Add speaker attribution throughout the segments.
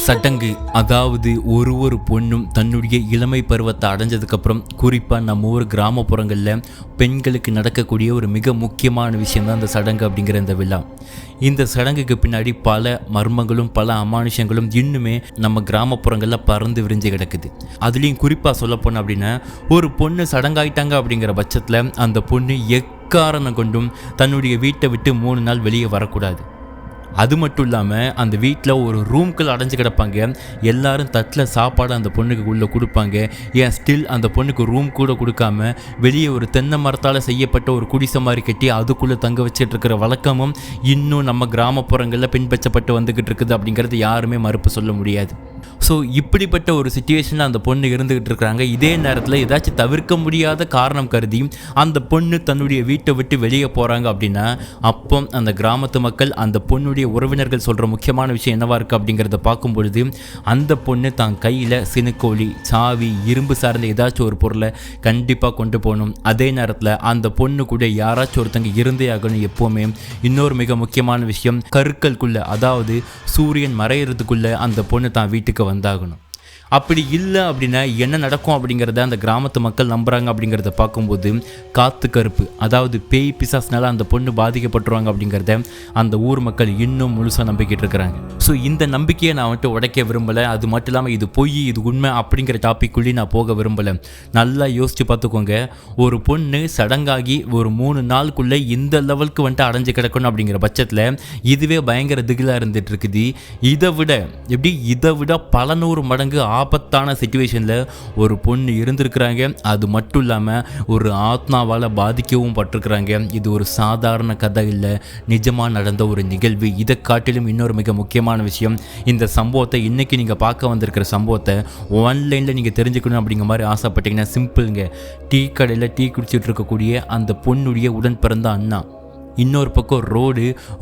Speaker 1: சடங்கு, அதாவது ஒரு பொண்ணும் தன்னுடைய இளமை பருவத்தை அடைஞ்சதுக்கப்புறம் குறிப்பாக நம்ம ஊர் கிராமப்புறங்களில் பெண்களுக்கு நடக்கக்கூடிய ஒரு மிக முக்கியமான விஷயம் தான் இந்த சடங்கு அப்படிங்கிற இந்த விழா. இந்த சடங்குக்கு பின்னாடி பல மர்மங்களும் பல அமானுஷங்களும் இன்னுமே நம்ம கிராமப்புறங்களில் பறந்து விரிஞ்சு கிடக்குது. அதுலேயும் குறிப்பாக சொல்லப்போனோம் அப்படின்னா, ஒரு பொண்ணு சடங்காயிட்டாங்க அப்படிங்கிற பட்சத்தில் அந்த பொண்ணு எக்காரணம் கொண்டும் தன்னுடைய வீட்டை விட்டு 3 நாள் வெளியே வரக்கூடாது. அது மட்டும் இல்லாமல் அந்த வீட்டில் ஒரு ரூம்குள்ளே அடைஞ்சு கிடப்பாங்க. எல்லாரும் தட்டில் சாப்பாடு அந்த பொண்ணுக்கு உள்ளே கொடுப்பாங்க. ஏன் ஸ்டில் அந்த பொண்ணுக்கு ரூம் கூட கொடுக்காம வெளியே ஒரு தென்னை மரத்தால் செய்யப்பட்ட ஒரு குடிசை மாதிரி கட்டி அதுக்குள்ளே தங்க வச்சுட்டு இருக்கிற வழக்கமும் இன்னும் நம்ம கிராமப்புறங்களில் பின்பற்றப்பட்டு வந்துக்கிட்டு இருக்குது அப்படிங்கிறது யாருமே மறுப்பு சொல்ல முடியாது. ஸோ இப்படிப்பட்ட ஒரு சிச்சுவேஷனில் அந்த பொண்ணு இருந்துக்கிட்டு இருக்கிறாங்க. இதே நேரத்தில் ஏதாச்சும் தவிர்க்க முடியாத காரணம் கருதி அந்த பொண்ணு தன்னுடைய வீட்டை விட்டு வெளியே போகிறாங்க அப்படின்னா, அப்போ அந்த கிராமத்து மக்கள் அந்த பொண்ணுடைய உறவினர்கள் சொல்கிற முக்கியமான விஷயம் என்னவா இருக்குது அப்படிங்கிறத பார்க்கும் பொழுது, அந்த பொண்ணு தான் கையில் சினுக்கோழி, சாவி, இரும்பு சார்ந்த ஏதாச்சும் ஒரு பொருளை கண்டிப்பாக கொண்டு போகணும். அதே நேரத்தில் அந்த பொண்ணு கூட யாராச்சும் ஒருத்தங்க இருந்தே ஆகணும் எப்போவுமே. இன்னொரு மிக முக்கியமான விஷயம், கருக்கள்குள்ளே, அதாவது சூரியன் மறையிறதுக்குள்ளே அந்த பொண்ணு தான் வீட்டுக்கு வந்தாகணும். அப்படி இல்லை அப்படின்னா என்ன நடக்கும் அப்படிங்கிறத அந்த கிராமத்து மக்கள் நம்புகிறாங்க. அப்படிங்கிறத பார்க்கும்போது காத்து கருப்பு, அதாவது பேய் பிசாஸ்னால அந்த பொண்ணு பாதிக்கப்பட்டுருவாங்க அப்படிங்கிறத அந்த ஊர் மக்கள் இன்னும் முழுசாக நம்பிக்கிட்டு இருக்கிறாங்க. ஸோ இந்த நம்பிக்கையை நான் உடைக்க விரும்பலை. அது மட்டும் இல்லாமல் இது பொய் இது உண்மை அப்படிங்கிற டாப்பிக்குள்ளேயும் நான் போக விரும்பலை. நல்லா யோசித்து பார்த்துக்கோங்க. ஒரு பொண்ணு சடங்காகி ஒரு 3 நாளுக்குள்ளே இந்த லெவலுக்கு அடைஞ்சு கிடக்கணும் அப்படிங்கிற பட்சத்தில் இதுவே பயங்கர திகிலாக இருந்துட்டு இருக்குது. இதை விட பல 100 மடங்கு ஆபத்தான சிச்சுவேஷனில் ஒரு பொண்ணு இருந்திருக்கிறாங்க. அது மட்டும் இல்லாமல் ஒரு ஆத்மாவால் பாதிக்கவும் பட்டிருக்கிறாங்க. இது ஒரு சாதாரண கதை இல்லை, நிஜமாக நடந்த ஒரு நிகழ்வு. இதை காட்டிலும் இன்னொரு மிக முக்கியமான விஷயம், இந்த சம்பவத்தை இன்றைக்கி நீங்கள் பார்க்க வந்திருக்கிற சம்பவத்தை ஆன்லைனில் நீங்கள் தெரிஞ்சுக்கணும் அப்படிங்கிற மாதிரி ஆசைப்பட்டீங்கன்னா சிம்பிளுங்க. டீ கடையில் டீ குடிச்சிட்டு இருக்கக்கூடிய அந்த பொண்ணுடைய உடன் பிறந்த அண்ணா, இன்னொரு பக்கம்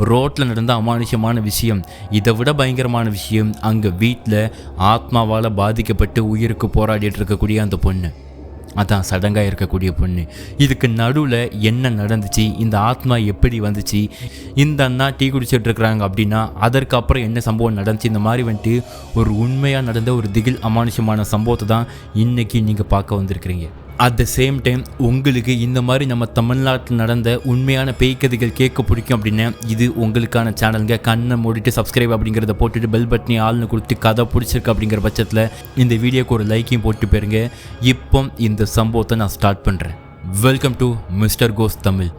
Speaker 1: ரோட்டில் நடந்த அமானுஷமான விஷயம், இதை விட பயங்கரமான விஷயம், அங்கே வீட்டில் ஆத்மாவால் பாதிக்கப்பட்டு உயிருக்கு போராடிட்டு இருக்கக்கூடிய அந்த பொண்ணு, அதான் சடங்காக இருக்கக்கூடிய பொண்ணு. இதுக்கு நடுவில் என்ன நடந்துச்சு, இந்த ஆத்மா எப்படி வந்துச்சு, இந்த அண்ணா டீ குடிச்சிட்டு இருக்கிறாங்க அப்படின்னா அதற்கு அப்புறம் என்ன சம்பவம் நடந்துச்சு, இந்த மாதிரி ஒரு உண்மையாக நடந்த ஒரு திகில் அமானுஷமான சம்பவத்தை தான் இன்றைக்கி நீங்கள் பார்க்க வந்திருக்கிறீங்க. அட் த சேம் டைம் உங்களுக்கு இந்த மாதிரி நம்ம தமிழ்நாட்டில் நடந்த உண்மையான பேய் கதைகள் கேட்க பிடிக்கும் அப்படின்னா இது உங்களுக்கான சேனலுங்க. கண்ணை மூடிட்டு சப்ஸ்கிரைப் அப்படிங்கிறத போட்டுட்டு பெல் பட்டனி ஆள்னு கொடுத்து கதை பிடிச்சிருக்கு அப்படிங்கிற பட்சத்தில் இந்த வீடியோக்கு ஒரு லைக்கையும் போட்டு போயிருங்க. இப்போ இந்த சம்பவத்தை நான் ஸ்டார்ட் பண்ணுறேன். Welcome to mister ghost Tamil.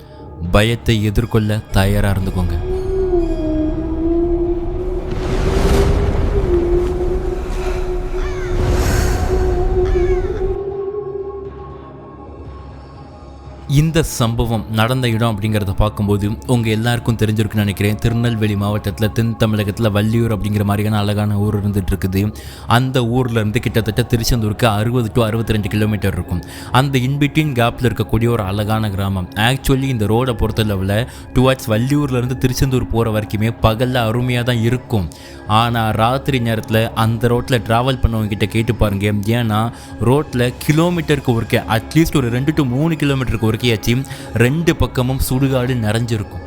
Speaker 1: பயத்தை எதிர்கொள்ள தயாராக இருந்துக்கோங்க. இந்த சம்பவம் நடந்த இடம் அப்படிங்கிறத பார்க்கும்போது உங்கள் எல்லாருக்கும் தெரிஞ்சிருக்குன்னு நினைக்கிறேன். திருநெல்வேலி மாவட்டத்தில் தென் தமிழகத்தில் வள்ளியூர் அப்படிங்கிற மாதிரியான அழகான ஊர் இருந்துகிட்டு இருக்குது. அந்த ஊர்லேருந்து கிட்டத்தட்ட திருச்செந்தூருக்கு 60 to 62 கிலோமீட்டர் இருக்கும். அந்த இன்பிட்வீன் கேப்பில் இருக்கக்கூடிய ஒரு அழகான கிராமம். ஆக்சுவலி இந்த ரோடை பொறுத்தளவில் டுவர்ட்ஸ் வள்ளியூர்லேருந்து திருச்செந்தூர் போகிற வரைக்குமே பகலில் அருமையாக தான் இருக்கும். ஆனால் ராத்திரி நேரத்தில் அந்த ரோட்டில் ட்ராவல் பண்ணவங்ககிட்ட கேட்டு பாருங்க. ஏன்னா ரோட்டில் கிலோமீட்டருக்கு ஒருக்கே அட்லீஸ்ட் ஒரு 2 to 3 கிலோமீட்டருக்கு ஒருக்கையாச்சும் 2 பக்கமும் சுடுகாடு நிறைஞ்சிருக்கும்.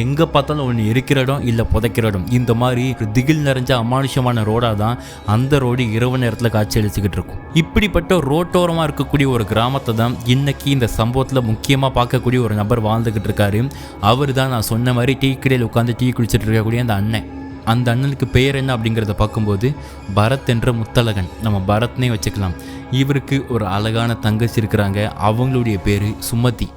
Speaker 1: எங்கே பார்த்தாலும் ஒன்று இருக்கிற இடம் இல்லை புதைக்கிற இடம். இந்த மாதிரி திகில் நிறைஞ்ச அமானுஷமான ரோடாக தான் அந்த ரோடு இரவு நேரத்தில் காட்சி அளிச்சுக்கிட்டு இருக்கும். இப்படிப்பட்ட ரோட்டோரமாக இருக்கக்கூடிய ஒரு கிராமத்தை தான் இன்னைக்கு இந்த சம்பவத்தில் முக்கியமாக பார்க்கக்கூடிய ஒரு நபர் வாழ்ந்துக்கிட்டு இருக்காரு. அவர் தான் நான் சொன்ன மாதிரி டீ கடையில் உட்காந்து டீ குடிச்சிட்டு இருக்கக்கூடிய அந்த அண்ணன். அந்த அண்ணனுக்கு பெயர் என்ன அப்படிங்கிறத பார்க்கும்போது பரத் என்ற முத்தழகன், நம்ம பரத்னே வச்சுக்கலாம். இவருக்கு ஒரு அழகான தங்கச்சி இருக்கிறாங்க. அவங்களுடைய பேர் சுமதி.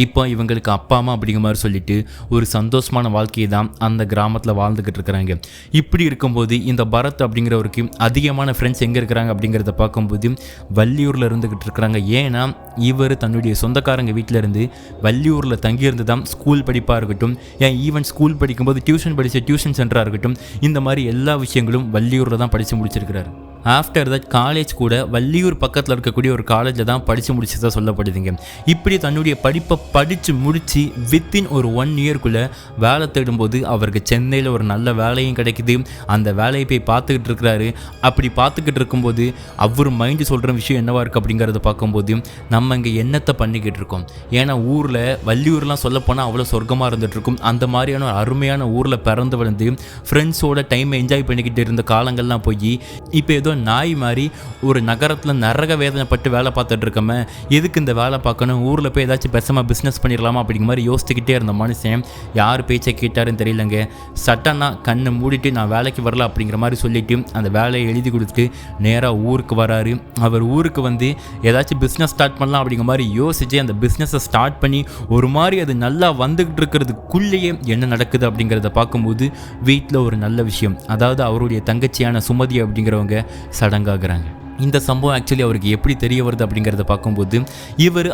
Speaker 1: இப்போ இவங்களுக்கு அப்பா அம்மா அப்படிங்கிற மாதிரி சொல்லிட்டு ஒரு சந்தோஷமான வாழ்க்கையை தான் அந்த கிராமத்தில் வாழ்ந்துக்கிட்டு இருக்கிறாங்க. இப்படி இருக்கும்போது இந்த பரத் அப்படிங்கிறவருக்கு அதிகமான ஃப்ரெண்ட்ஸ் எங்கே இருக்கிறாங்க அப்படிங்கிறத பார்க்கும்போது வள்ளியூரில் இருந்துக்கிட்டு இருக்கிறாங்க. ஏன்னா இவர் தன்னுடைய சொந்தக்காரங்க வீட்டில் இருந்து வள்ளியூரில் தங்கியிருந்து தான் ஸ்கூல் படிப்பாக இருக்கட்டும், ஏன் ஈவன் ஸ்கூல் படிக்கும்போது டியூஷன் சென்டராக இருக்கட்டும், இந்த மாதிரி எல்லா விஷயங்களும் வள்ளியூரில் தான் படித்து முடிச்சிருக்கிறாரு. ஆஃப்டர் தட் காலேஜ் கூட வள்ளியூர் பக்கத்தில் இருக்கக்கூடிய ஒரு காலேஜில் தான் படித்து முடிச்சதாக சொல்லப்படுதுங்க. இப்படி தன்னுடைய படிப்பை படித்து முடித்து வித்தின் ஒரு 1 இயர்க்குள்ளே வேலை தேடும்போது அவருக்கு சென்னையில் ஒரு நல்ல வேலையும் கிடைக்குது. அந்த வேலையை போய் பார்த்துக்கிட்டு இருக்கிறாரு. அப்படி பார்த்துக்கிட்டு இருக்கும்போது அவர் மைண்டு சொல்கிற விஷயம் என்னவா இருக்குது அப்படிங்கிறத பார்க்கும்போது நம்ம இங்கே என்னத்தை பண்ணிக்கிட்டு இருக்கோம். ஏன்னா ஊரில் வள்ளியூர்லாம் சொல்லப்போனால் அவ்வளோ சொர்க்கமாக இருந்துகிட்ருக்கும். அந்த மாதிரியான ஒரு அருமையான ஊரில் பிறந்து வளர்ந்து ஃப்ரெண்ட்ஸோட டைமை என்ஜாய் பண்ணிக்கிட்டு இருந்த காலங்கள்லாம் போய் இப்போ ஏதோ நாய் மாதிரி ஒரு நகரத்தில் நரக வேதனைப்பட்டு வேலை பார்த்துட்டு இருக்கமே, எதுக்கு இந்த வேலை பார்க்கணும், ஊரில் போய் ஏதாச்சும் பெருசமாக பிஸ்னஸ் பண்ணிடலாமா அப்படிங்கிற மாதிரி யோசிச்சுக்கிட்டே இருந்த மனுஷன் யார் பேச்சை கேட்டாருன்னு தெரியலங்க. சட்டனாக கண்ணை மூடிட்டு நான் வேலைக்கு வரல அப்படிங்கிற மாதிரி சொல்லிவிட்டு அந்த வேலையை எழுதி கொடுத்துட்டு நேராக ஊருக்கு வராரு. அவர் ஊருக்கு வந்து ஏதாச்சும் பிஸ்னஸ் ஸ்டார்ட் பண்ணலாம் அப்படிங்கிற மாதிரி யோசித்து அந்த பிஸ்னஸை ஸ்டார்ட் பண்ணி ஒரு மாதிரி அது நல்லா வந்துக்கிட்டு இருக்கிறதுக்குள்ளேயே என்ன நடக்குது அப்படிங்கிறத பார்க்கும்போது வீட்டில் ஒரு நல்ல விஷயம், அதாவது அவருடைய தங்கச்சியான சுமதி அப்படிங்கிறவங்க சடங்காகிறாங்க. இந்த சம்பவம் ஆக்சுவலி அவருக்கு எப்படி தெரிய வருது அப்படிங்கிறத பார்க்கும்போது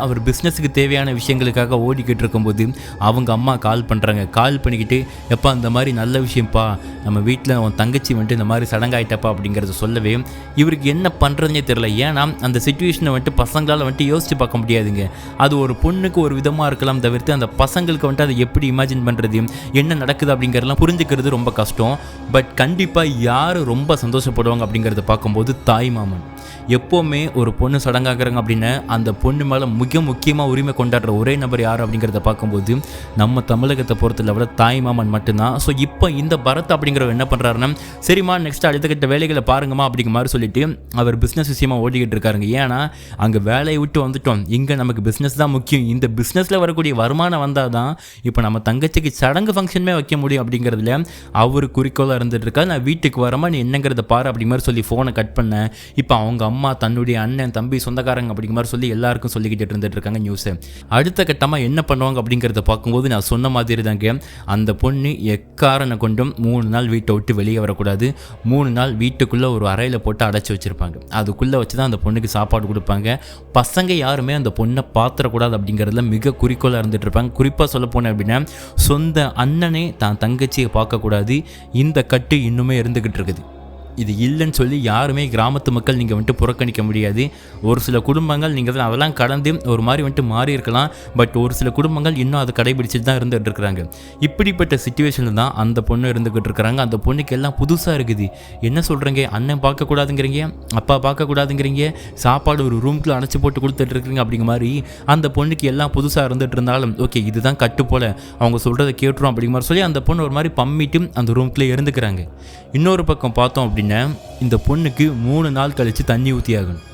Speaker 1: அவர் பிஸ்னஸுக்கு தேவையான விஷயங்களுக்காக ஓடிக்கிட்டு இருக்கும்போது அவங்க அம்மா கால் பண்ணுறாங்க. கால் பண்ணிக்கிட்டு எப்பா இந்த மாதிரி நல்ல விஷயம்ப்பா, நம்ம வீட்டில் அவன் தங்கச்சி வந்துட்டு இந்த மாதிரி சடங்காயிட்டப்பா அப்படிங்கிறத சொல்லவே இவருக்கு என்ன பண்ணுறதுனே தெரியல. ஏன்னா அந்த சிச்சுவேஷனை வந்துட்டு பசங்களால் வந்துட்டு யோசித்து பார்க்க முடியாதுங்க. அது ஒரு பொண்ணுக்கு ஒரு விதமாக இருக்கலாம் தவிர்த்து அந்த பசங்களுக்கு வந்துட்டு அதை எப்படி இமேஜின் பண்ணுறது, என்ன நடக்குது அப்படிங்கிறதெல்லாம் புரிஞ்சுக்கிறது ரொம்ப கஷ்டம். பட் கண்டிப்பாக யார் ரொம்ப சந்தோஷப்படுவாங்க அப்படிங்கிறத பார்க்கும்போது தாய் மாமன். எப்போவுமே ஒரு பொண்ணு சடங்காகிறாங்க அப்படின்னு அந்த பொண்ணு மேலே மிக முக்கியமாக உரிமை கொண்டாடுற ஒரே நபர் யார் அப்படிங்கிறத பார்க்கும்போது நம்ம தமிழகத்தை பொறுத்த லெவலில் தாய் மாமன் மட்டும்தான். ஸோ இப்போ இந்த பரத் அப்படிங்கிறவர் என்ன பண்ணுறாருன்னா, சரிம்மா நெக்ஸ்ட் அடுத்தக்கிட்ட வேலைகளை பாருங்கம்மா அப்படிங்கிற மாதிரி சொல்லிட்டு அவர் பிஸ்னஸ் விஷயமாக ஓடிக்கிட்டு இருக்காருங்க. ஏன்னா அங்கே வேலையை விட்டு வந்துட்டோம், இங்கே நமக்கு பிஸ்னஸ் தான் முக்கியம், இந்த பிஸ்னஸில் வரக்கூடிய வருமானம் வந்தால் தான் இப்போ நம்ம தங்கச்சிக்கு சடங்கு ஃபங்க்ஷனுமே வைக்க முடியும் அப்படிங்கிறதுல அவர் குறிக்கோளாக இருந்துட்டு இருக்கா. நான் வீட்டுக்கு வரமா நீ என்னங்கிறத பாரு அப்படிங்கிற மாதிரி சொல்லி ஃபோனை கட் பண்ணேன். இப்போ அவங்க அம்மா தன்னுடைய அண்ணன் தம்பி சொந்தக்காரங்க அப்படிங்கிற மாதிரி சொல்லி எல்லாருக்கும் சொல்லிக்கிட்டு இருந்துட்டு இருக்காங்க நியூஸை. அடுத்த கட்டமாக என்ன பண்ணுவாங்க அப்படிங்கிறத பார்க்கும்போது நான் சொன்ன மாதிரி தாங்க, அந்த பொண்ணு எக்காரனை கொண்டும் 3 நாள் வீட்டை விட்டு வெளியே வரக்கூடாது. 3 நாள் வீட்டுக்குள்ளே ஒரு அறையில் போட்டு அடைச்சி வச்சுருப்பாங்க. அதுக்குள்ளே வச்சு தான் அந்த பொண்ணுக்கு சாப்பாடு கொடுப்பாங்க. பசங்க யாருமே அந்த பொண்ணை பாத்திரக்கூடாது அப்படிங்கிறதுல மிக குறிக்கோளாக இருந்துகிட்டு இருப்பாங்க. குறிப்பாக சொல்ல போனேன் அப்படின்னா சொந்த அண்ணனே தான் தங்கச்சியை பார்க்கக்கூடாது. இந்த கட்டு இன்னுமே இருந்துக்கிட்டு இருக்குது. இது இல்லைன்னு சொல்லி யாருமே கிராமத்து மக்கள் நீங்கள் வந்துட்டு புறக்கணிக்க முடியாது. ஒரு சில குடும்பங்கள் நீங்கள் அதெல்லாம் கடந்து ஒரு மாதிரி வந்துட்டு மாறி இருக்கலாம். பட் ஒரு சில குடும்பங்கள் இன்னும் அதை கடைபிடிச்சிட்டு தான் இருந்துகிட்டு இருக்கிறாங்க. இப்படிப்பட்ட சிச்சுவேஷனில் தான் அந்த பொண்ணு இருந்துக்கிட்டு இருக்கிறாங்க. அந்த பொண்ணுக்கு எல்லாம் புதுசாக இருக்குது. என்ன சொல்கிறீங்க, அண்ணன் பார்க்கக்கூடாதுங்கிறீங்க, அப்பா பார்க்கக்கூடாதுங்கிறீங்க, சாப்பாடு ஒரு ரூம்குள்ளே அடைச்சி போட்டு கொடுத்துட்டு இருக்கிறீங்க அப்படிங்கிற மாதிரி அந்த பொண்ணுக்கு எல்லாம் புதுசாக இருந்துகிட்டு இருந்தாலும் ஓகே இதுதான் கட்டு போல் அவங்க சொல்கிறத கேட்டுரும் அப்படிங்கிற மாதிரி சொல்லி அந்த பொண்ணு ஒரு மாதிரி பம்மிட்டு அந்த ரூம்குள்ளே இருந்துக்கிறாங்க. இன்னொரு பக்கம் பார்த்தோம் அப்படின்னா இந்த பொண்ணுக்கு 3 நாள் கழித்து தண்ணி ஊற்றி ஆகணும்.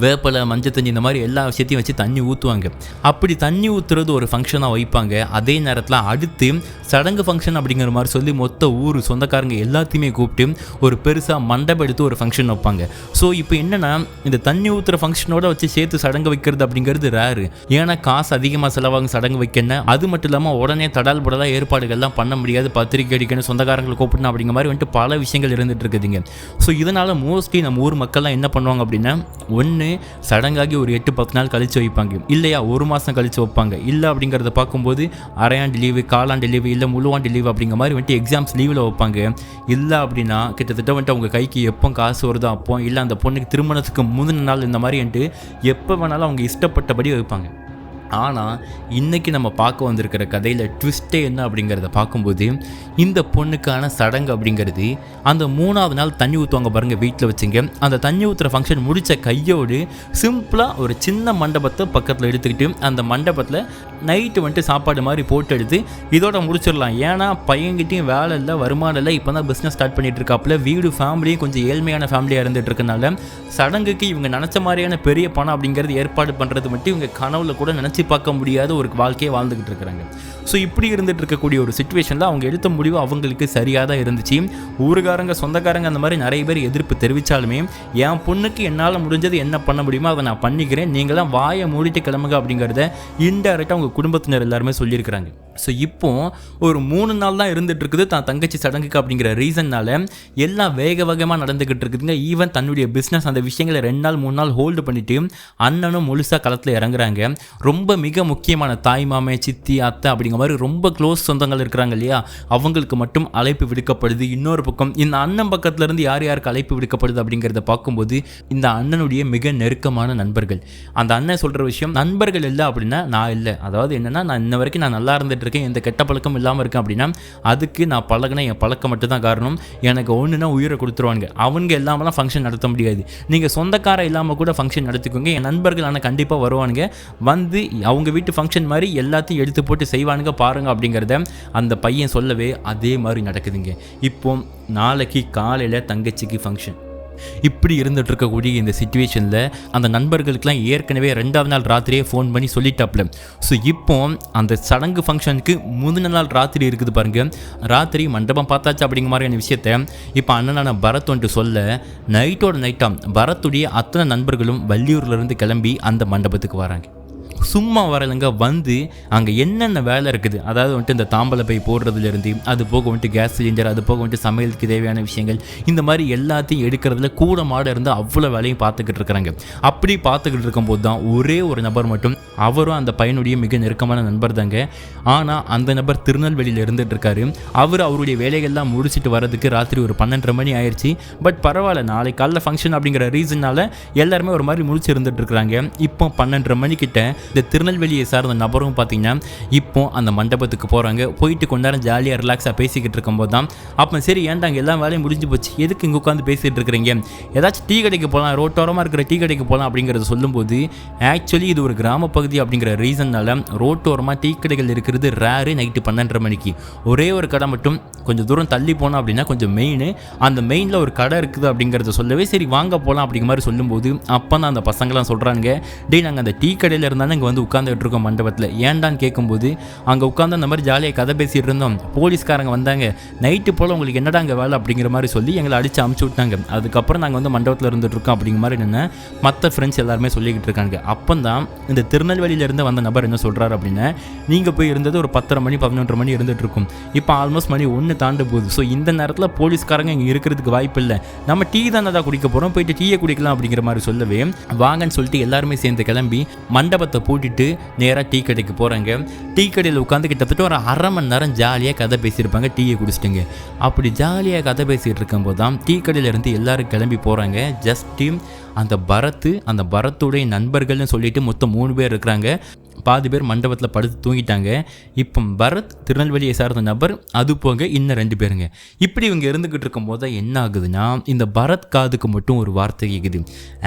Speaker 1: வேப்பலை மஞ்சள் தண்ணி இந்த மாதிரி எல்லா விஷயத்தையும் வச்சு தண்ணி ஊற்றுவாங்க. அப்படி தண்ணி ஊற்றுறது ஒரு ஃபங்க்ஷனாக வைப்பாங்க. அதே நேரத்தில் அடுத்து சடங்கு ஃபங்க்ஷன் அப்படிங்கிற மாதிரி சொல்லி மொத்த ஊர் சொந்தக்காரங்க எல்லாத்தையுமே கூப்பிட்டு ஒரு பெருசாக மண்டபம் எடுத்து ஒரு ஃபங்க்ஷன் வைப்பாங்க. ஸோ இப்போ என்னென்னா இந்த தண்ணி ஊற்றுற ஃபங்க்ஷனோட வச்சு சேர்த்து சடங்கு வைக்கிறது அப்படிங்கிறது ரேரு. ஏன்னா காசு அதிகமாக செலவாகும் சடங்கு வைக்கணும். அது மட்டும் இல்லாமல் உடனே தடால் புடலாக ஏற்பாடுகள்லாம் பண்ண முடியாது. பத்திரிக்கை அடிக்கணும், சொந்தக்காரங்களை கூப்பிடணும் அப்படிங்கிற மாதிரி வந்துட்டு பல விஷயங்கள் இருந்துகிட்டு இருக்குதுங்க. ஸோ இதனால் மோஸ்ட்லி நம்ம ஊர் மக்கள்லாம் என்ன பண்ணுவாங்க அப்படின்னா ஒன்று சடங்காகி ஒரு 8-10 நாள் கழித்து வைப்பாங்க, இல்லையா 1 மாதம் கழித்து வைப்பாங்க. இல்லை அப்படிங்கிறத பார்க்கும்போது அரையாண்டு லீவு, காலாண்டு லீவு, இல்லை முழுவாண்டு லீவு அப்படிங்கிற மாதிரி வந்துட்டு எக்ஸாம்ஸ் லீவில் வைப்பாங்க. இல்லை அப்படின்னா கிட்டத்தட்ட வந்துட்டு அவங்க கைக்கு எப்போ காசு வருதோ அப்போ, இல்லை அந்த பொண்ணுக்கு திருமணத்துக்கு முந்தின நாள் இந்த மாதிரி வந்துட்டு எப்போ வேணாலும் அவங்க இஷ்டப்பட்டபடி வைப்பாங்க. ஆனால் இன்றைக்கி நம்ம பார்க்க வந்திருக்கிற கதையில் ட்விஸ்ட்டே என்ன அப்படிங்கிறத பார்க்கும்போது இந்த பொண்ணுக்கான சடங்கு அப்படிங்கிறது அந்த 3ஆவது நாள் தண்ணி ஊற்றுவாங்க பாருங்கள் வீட்டில் வச்சுங்க. அந்த தண்ணி ஊற்றுற ஃபங்க்ஷன் முடித்த கையோடு சிம்பிளாக ஒரு சின்ன மண்டபத்தை பக்கத்தில் எடுத்துக்கிட்டு அந்த மண்டபத்தில் நைட்டு வந்துட்டு சாப்பாடு மாதிரி போட்டு எடுத்து இதோட முடிச்சிடலாம். ஏன்னா பையன்கிட்டையும் வேலை இல்லை, வருமானம் இல்லை, இப்போ தான் பிஸ்னஸ் ஸ்டார்ட் பண்ணிகிட்டு இருக்காப்புல, வீடு ஃபேமிலியும் கொஞ்சம் ஏழ்மையான ஃபேமிலியாக இருந்துகிட்டு இருக்கனால சடங்குக்கு இவங்க நினச்ச மாதிரியான பெரிய பணம் அப்படிங்கிறது ஏற்பாடு பண்ணுறது மட்டும் இவங்க கனவுல கூட நினச்சி பார்க்க முடியாத ஒரு வாழ்க்கையை வாழ்ந்துக்கிட்டு இருக்கிறாங்க. ஸோ இப்படி இருந்துட்டு இருக்கக்கூடிய ஒரு சிச்சுவேஷனில் அவங்க எடுத்த முடிவு அவங்களுக்கு சரியாக தான் இருந்துச்சு. ஊருக்காரங்க சொந்தக்காரங்க அந்த மாதிரி நிறைய பேர் எதிர்ப்பு தெரிவித்தாலுமே என் பொண்ணுக்கு என்னால் முடிஞ்சது என்ன பண்ண முடியுமோ அதை நான் பண்ணிக்கிறேன், நீங்களாம் வாயை மூடிட்டு கிளம்புங்க அப்படிங்கிறத இன்டைரக்டாக அவங்க குடும்பத்தினர் எல்லாருமே சொல்லியிருக்கிறாங்க. ஸோ இப்போ ஒரு 3 நாள் தான் இருந்துட்டு இருக்குது தான் தங்கச்சி சடங்குக்கு அப்படிங்கிற ரீசன்னால எல்லாம் வேக வேகமாக நடந்துக்கிட்டு இருக்குதுங்க. ஈவன் தன்னுடைய பிஸ்னஸ் அந்த விஷயங்களை 2 நாள் 3 நாள் ஹோல்டு பண்ணிவிட்டு அண்ணனும் முழுசாக களத்தில் இறங்குறாங்க. ரொம்ப மிக முக்கியமான தாய் மாமே சித்தி அத்தை அப்படிங்கிற மாதிரி ரொம்ப க்ளோஸ் சொந்தங்கள் இருக்கிறாங்க இல்லையா, அவங்களுக்கு மட்டும் அழைப்பு விடுக்கப்படுது. இன்னொரு பக்கம் இந்த அண்ணன் பக்கத்துலேருந்து யார் யாருக்கு அழைப்பு விடுக்கப்படுது அப்படிங்கிறத பார்க்கும்போது இந்த அண்ணனுடைய மிக நெருக்கமான நண்பர்கள். அந்த அண்ணன் சொல்கிற விஷயம் நண்பர்கள் இல்லை அப்படின்னா நான் இல்லை, அதாவது என்னென்னா நான் இன்ன வரைக்கும் நான் நல்லா இருந்துட்டு இருக்கேன், எந்த கெட்ட பழக்கம் இல்லாமல் இருக்கேன் அப்படின்னா அதுக்கு நான் பழகின என் பழக்கம் மட்டும் தான் காரணம். எனக்கு ஒன்றுனா உயிரை கொடுத்துருவாங்க, அவங்க இல்லாமலாம் ஃபங்க்ஷன் நடத்த முடியாது. நீங்கள் சொந்தக்கார இல்லாமல் கூட ஃபங்க்ஷன் நடத்திக்கோங்க, என் நண்பர்கள் ஆனால் கண்டிப்பாக வருவானுங்க, வந்து அவங்க வீட்டு ஃபங்க்ஷன் மாதிரி எல்லாத்தையும் எடுத்து போட்டு செய்வானுங்க பாருங்க அப்படிங்கிறத அந்த பையன் சொல்லவே அதே மாதிரி நடக்குதுங்க. இப்போ நாளைக்கு காலையில் தங்கச்சிக்கு ஃபங்க்ஷன். இப்படி இருந்துட்டு இருக்கக்கூடிய இந்த சிச்சுவேஷனில் அந்த நண்பர்களுக்கெல்லாம் ஏற்கனவே 2வது நாள் ராத்திரியே ஃபோன் பண்ணி சொல்லிட்டாப்ல. ஸோ இப்போ அந்த சடங்கு ஃபங்க்ஷனுக்கு முந்தின நாள் ராத்திரி இருக்குது பாருங்க, ராத்திரி மண்டபம் பார்த்தாச்சு அப்படிங்கிற மாதிரியான விஷயத்த இப்போ அண்ணனான பரத் வந்துட்டு சொல்ல நைட்டோட நைட்டாம் பரத்துடைய அத்தனை நண்பர்களும் வள்ளியூர்லேருந்து கிளம்பி அந்த மண்டபத்துக்கு வராங்க. சும்மா வரலைங்க, வந்து அங்கே என்னென்ன வேலை இருக்குது, அதாவது வந்துட்டு இந்த தாம்பலை பை போடுறதுலேருந்து அது போக வந்துட்டு கேஸ் சிலிண்டர், அது போக வந்துட்டு சமையலுக்கு தேவையான விஷயங்கள், இந்த மாதிரி எல்லாத்தையும் எடுக்கிறதுல கூட மாட இருந்து அவ்வளோ வேலையும் பார்த்துக்கிட்டு இருக்கிறாங்க. அப்படி பார்த்துக்கிட்டு இருக்கும்போது தான் ஒரே ஒரு நபர் மட்டும், அவரும் அந்த பையனுடைய மிக நெருக்கமான நண்பர் தாங்க, ஆனால் அந்த நபர் திருநெல்வேலியில் இருந்துகிட்டு இருக்காரு. அவருடைய வேலைகள்லாம் முடிச்சுட்டு வரதுக்கு ராத்திரி ஒரு 12:30 மணி ஆயிடுச்சு. பட் பரவாயில்ல, நாளை காலைல ஃபங்க்ஷன் அப்படிங்கிற ரீசனால் எல்லாருமே ஒரு மாதிரி முடிச்சு இருந்துட்டு இருக்கிறாங்க. இப்போ 12:30 மணிக்கிட்ட இந்த திருநெல்வேலியை சார்ந்த நபரும் பார்த்தீங்கன்னா இப்போ அந்த மண்டபத்துக்கு போகிறாங்க. போயிட்டு கொஞ்ச நேரம் ஜாலியாக ரிலாக்ஸாக பேசிக்கிட்டு இருக்கும்போது தான் அப்போ சரி ஏன்டாங்க எல்லா வேலையும் முடிஞ்சு போச்சு, எதுக்கு இங்கே உட்காந்து பேசிகிட்டு இருக்கிறீங்க, ஏதாச்சும் டீ கடைக்கு போகலாம், ரோட்டோரமாக இருக்கிற டீ கடைக்கு போகலாம் அப்படிங்கிறத சொல்லும்போது ஆக்சுவலி இது ஒரு கிராம பகுதி அப்படிங்கிற ரீசன்னால ரோட்டோரமாக டீ கடைகள் இருக்கிறது ரேரு. நைட்டு 12:30 மணிக்கு ஒரே ஒரு கடை மட்டும் கொஞ்சம் தூரம் தள்ளி போனோம் அப்படின்னா கொஞ்சம் மெயின், அந்த மெயினில் ஒரு கடை இருக்குது அப்படிங்கிறத சொல்லவே சரி வாங்க போகலாம் அப்படிங்கிற மாதிரி சொல்லும்போது அப்போ தான் அந்த பசங்களாம் சொல்கிறாங்க, டே நாங்கள் அந்த டீ கடையில் இருந்தாலும் இங்கே வந்து உட்காந்துட்டு இருக்கோம் மண்டபத்தில், ஏன்டான்னு கேட்கும்போது அங்கே உட்காந்து அந்த மாதிரி ஜாலியாக கதை பேசிகிட்டு இருந்தோம், போலீஸ்காரங்க வந்தாங்க, நைட்டு போல் உங்களுக்கு என்னடா அங்கே வேலை அப்படிங்கிற மாதிரி சொல்லி எங்களை அடித்து அமுச்சு விட்டாங்க, அதுக்கப்புறம் நாங்கள் வந்து மண்டபத்தில் இருந்துட்டு இருக்கோம் அப்படிங்கிற மாதிரி என்ன மற்ற ஃப்ரெண்ட்ஸ் எல்லாருமே சொல்லிக்கிட்டு இருக்காங்க. அப்போ தான் இந்த திருநெல்வேலியிலேருந்து வந்த நபர் என்ன சொல்கிறார் அப்படின்னா, நீங்கள் போய் இருந்தது ஒரு 10:30 மணி 11:30 மணி இருந்துட்டு இருக்கும், இப்போ ஆல்மோஸ்ட் மணி 1 தாண்ட போகுது. ஸோ இந்த நேரத்தில் போலீஸ்காரங்க இங்கே இருக்கிறதுக்கு வாய்ப்பு இல்லை, நம்ம டீ தானே தான் குடிக்க போகிறோம், போயிட்டு டீயை குடிக்கலாம் அப்படிங்கிற மாதிரி சொல்லவே வாங்கன்னு சொல்லிட்டு எல்லாருமே சேர்ந்து கிளம்பி மண்டபத்தை பூட்டிட்டு நேராக டீ கடைக்கு போகிறாங்க. டீ கடையில் உட்காந்து கிட்டத்தட்ட ஒரு 1/2 மணி நேரம் ஜாலியாக கதை பேசியிருப்பாங்க. டீயை குடிச்சிட்டுங்க அப்படி ஜாலியாக கதை பேசிகிட்டு இருக்கும்போது தான் டீ கடையிலேருந்து எல்லோரும் கிளம்பி போகிறாங்க. ஜஸ்ட்டு அந்த பரத்துடைய நண்பர்கள்னு சொல்லிட்டு மொத்தம் 3 பேர் இருக்கிறாங்க. பாதி பேர் மண்டபத்தில் படுத்து தூங்கிட்டாங்க. இப்போ பரத் திருநெல்வேலியை சார்ந்த நபர், அது போக இன்னும் 2 பேருங்க. இப்படி இவங்க இருந்துக்கிட்டு இருக்கும்போது தான் என்ன ஆகுதுன்னா, இந்த பரத் காதுக்கு மட்டும் ஒரு வார்த்தை கேட்குது.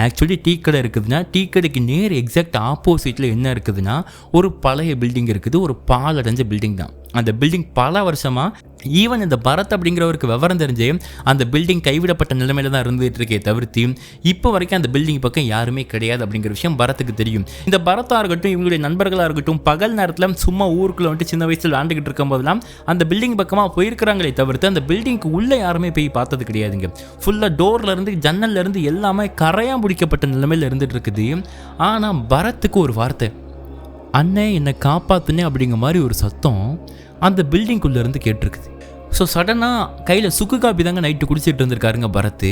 Speaker 1: ஆக்சுவலி டீ கடை இருக்குதுன்னா டீ கடைக்கு நேர் எக்ஸாக்ட் ஆப்போசிட்டில் என்ன இருக்குதுன்னா ஒரு பழைய பில்டிங் இருக்குது, ஒரு பாலடைஞ்ச பில்டிங் தான். அந்த பில்டிங் பல வருஷமாக ஈவன் இந்த பரத் அப்படிங்கிறவருக்கு விவரம் தெரிஞ்சு அந்த பில்டிங் கைவிடப்பட்ட நிலைமையில தான் இருந்துகிட்டு இருக்கே தவிர்த்து இப்போ வரைக்கும் அந்த பில்டிங் பக்கம் யாருமே கிடையாது அப்படிங்கிற விஷயம் பரத்துக்கு தெரியும். இந்த பரத்தாக இருக்கட்டும் இவங்களுடைய நண்பர்களாக இருக்கட்டும் பகல் நேரத்தில் சும்மா ஊருக்குள்ள வந்துட்டு சின்ன வயசில் விளாண்டுக்கிட்டு இருக்கும் போதெல்லாம் அந்த பில்டிங் பக்கமாக போயிருக்கிறாங்களே தவிர்த்து அந்த பில்டிங்க்கு உள்ளே யாருமே போய் பார்த்தது கிடையாதுங்க. ஃபுல்லாக டோர்லேருந்து ஜன்னல்லேருந்து எல்லாமே கரையாக முடிக்கப்பட்ட நிலைமையில் இருந்துகிட்டு இருக்குது. ஆனால் பரத்துக்கு ஒரு வார்த்தை, அண்ணே என்னை காப்பாத்துனே அப்படிங்கிற மாதிரி ஒரு சத்தம் அந்த பில்டிங்குள்ளேருந்து கேட்டிருக்குது. ஸோ சடனாக கையில் சுக்கு காப்பி தாங்க நைட்டு குடிச்சிட்டு இருந்திருக்காருங்க பரத்து.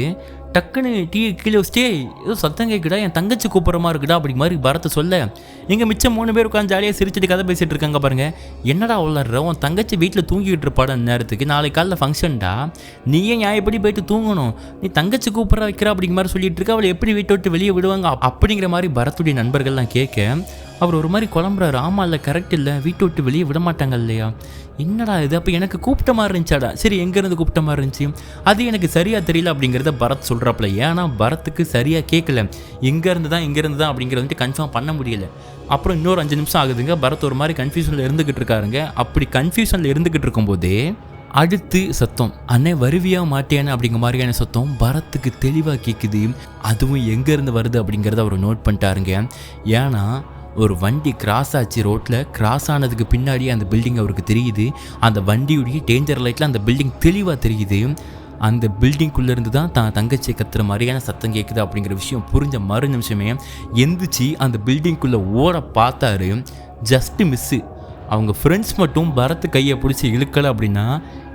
Speaker 1: டக்குன்னு டீ கீழே வச்சுட்டே ஏதோ சத்தம் கேட்குடா, என் தங்கச்சி கூப்பிட்றமா இருக்குடா அப்படி மாதிரி பரத்தை சொல்ல இங்கே மிச்சம் 3 பேர் உட்காந்து ஜாலியாக சிரிச்சுட்டு கதை பேசிகிட்டு இருக்காங்க பாருங்க. என்னடா உள்ளாடுற, உன் தங்கச்சி வீட்டில் தூங்கிக்கிட்டு இருப்பாட நேரத்துக்கு, நாளைக்கு காலையில் ஃபங்க்ஷன்டா, நீயே நியாயப்படி போயிட்டு தூங்கணும், நீ தங்கச்சி கூப்பிட்ற வைக்கிற அப்படிங்கிற மாதிரி சொல்லிட்டு இருக்க, அவளை எப்படி வீட்டை விட்டு வெளியே விடுவாங்க அப்படிங்கிற மாதிரி பரத்துடைய நண்பர்கள்லாம் கேட்க அவர் ஒரு மாதிரி குழம்புறாரு. ஆமாம் இல்லை கரெக்ட் இல்லை, வீட்டை விட்டு வெளியே விட மாட்டாங்க இல்லையா, என்னடா இது, அப்போ எனக்கு கூப்பிட்ட மாதிரி இருந்துச்சாடா, சரி எங்கேருந்து கூப்பிட்ட மாதிரி இருந்துச்சு, அது எனக்கு சரியாக தெரியல அப்படிங்கிறத பரத் சொல்கிறாப்புல. ஏன்னா பரத்துக்கு சரியாக கேட்கல, எங்கேருந்து தான் அப்படிங்கிறத வந்துட்டு கன்ஃபார்ம் பண்ண முடியல. அப்புறம் இன்னொரு 5 நிமிஷம் ஆகுதுங்க, பரத் ஒரு மாதிரி கன்ஃபியூஷனில் இருந்துக்கிட்டு இருக்காருங்க. அப்படி கன்ஃபியூஷனில் இருந்துக்கிட்டு இருக்கும்போதே அடுத்து சத்தம், அண்ணே வருவியா மாட்டியானே அப்படிங்கிற மாதிரியான சத்தம் பரத்துக்கு தெளிவாக கேட்குது. அதுவும் எங்கேருந்து வருது அப்படிங்கிறத அவர் நோட் பண்ணிட்டாருங்க. ஏன்னா ஒரு வண்டி கிராஸ் ஆச்சு, ரோட்டில் கிராஸ் ஆனதுக்கு பின்னாடி அந்த பில்டிங் அவருக்கு தெரியுது. அந்த வண்டியுடைய டேஞ்சர் லைட்டில் அந்த பில்டிங் தெளிவாக தெரியுது. அந்த பில்டிங்குள்ளேருந்து தான் தங்கச்சியை கத்துற மாதிரியான சத்தம் கேட்குது அப்படிங்கிற விஷயம் புரிஞ்ச மறு நிமிஷமே எந்திரிச்சு அந்த பில்டிங்குள்ளே ஓட பார்த்தாரு. ஜஸ்ட்டு மிஸ்ஸு அவங்க ஃப்ரெண்ட்ஸ் மட்டும் பரத் கையை பிடிச்சி இழுக்கலை அப்படின்னா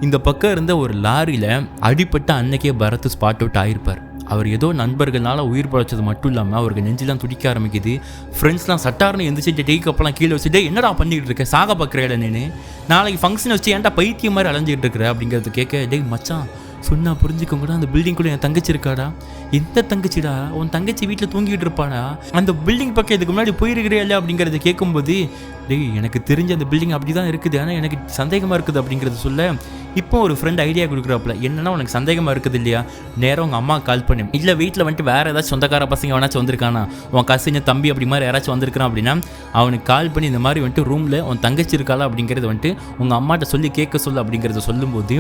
Speaker 1: இந்த பக்கம் இருந்த ஒரு லாரியில் அடிப்பட்ட அன்னைக்கே பரத் ஸ்பாட் அவுட் ஆகிருப்பார். அவர் ஏதோ நண்பர்களால் உயிர் பழைச்சது மட்டும் இல்லாமல் அவருக்கு நெஞ்செலாம் துடிக்க ஆரம்பிக்குது. ஃப்ரெண்ட்ஸ்லாம் சட்டார்னு எந்திரிச்சு டீ கப்பெல்லாம் கீழே வச்சுட்டு என்னடா பண்ணிக்கிட்டு இருக்க, சாக பார்க்குறேன் நீ, நாளைக்கு ஃபங்க்ஷன் வச்சு ஏன்டா பைத்தியம் மாதிரி அலைஞ்சிட்டு இருக்கிற அப்படிங்கிறது கேட்க, டேய் மச்சான் சொன்னா புரிஞ்சுக்கோங்கடா, அந்த பில்டிங்குள்ளே என் தங்கச்சி இருக்காடா. எந்த தங்கச்சிடா? உன் தங்கச்சி வீட்டில் தூங்கிட்டு இருப்பாடா, அந்த பில்டிங் பக்கம் இதுக்கு முன்னாடி போயிருக்கிறே இல்லை அப்படிங்கிறத கேட்கும்போது, டேய் எனக்கு தெரிஞ்ச அந்த பில்டிங் அப்படி தான் இருக்குது, ஆனால் எனக்கு சந்தேகமாக இருக்குது அப்படிங்கிறது சொல்ல, இப்போ ஒரு ஃப்ரெண்ட் ஐடியா கொடுக்குறாப்புல, என்னன்னா உனக்கு சந்தேகமாக இருக்குது இல்லையா, நேரம் உங்கள் அம்மா கால் பண்ணு, இல்லை வீட்டில் வந்துட்டு வேறு ஏதாச்சும் சொந்தக்கார பசங்க வேணாச்சும் வந்திருக்கானா, உன் கசின் தம்பி அப்படி மாதிரி யாராச்சும் வந்திருக்கான் அப்படின்னா அவனுக்கு கால் பண்ணி இந்த மாதிரி வந்துட்டு ரூமில் உன் தங்கச்சி இருக்காளா அப்படிங்கிறது வந்துட்டு உங்கள் அம்மாட்ட சொல்லி கேட்க சொல்லு அப்படிங்கிறத சொல்லும்போது,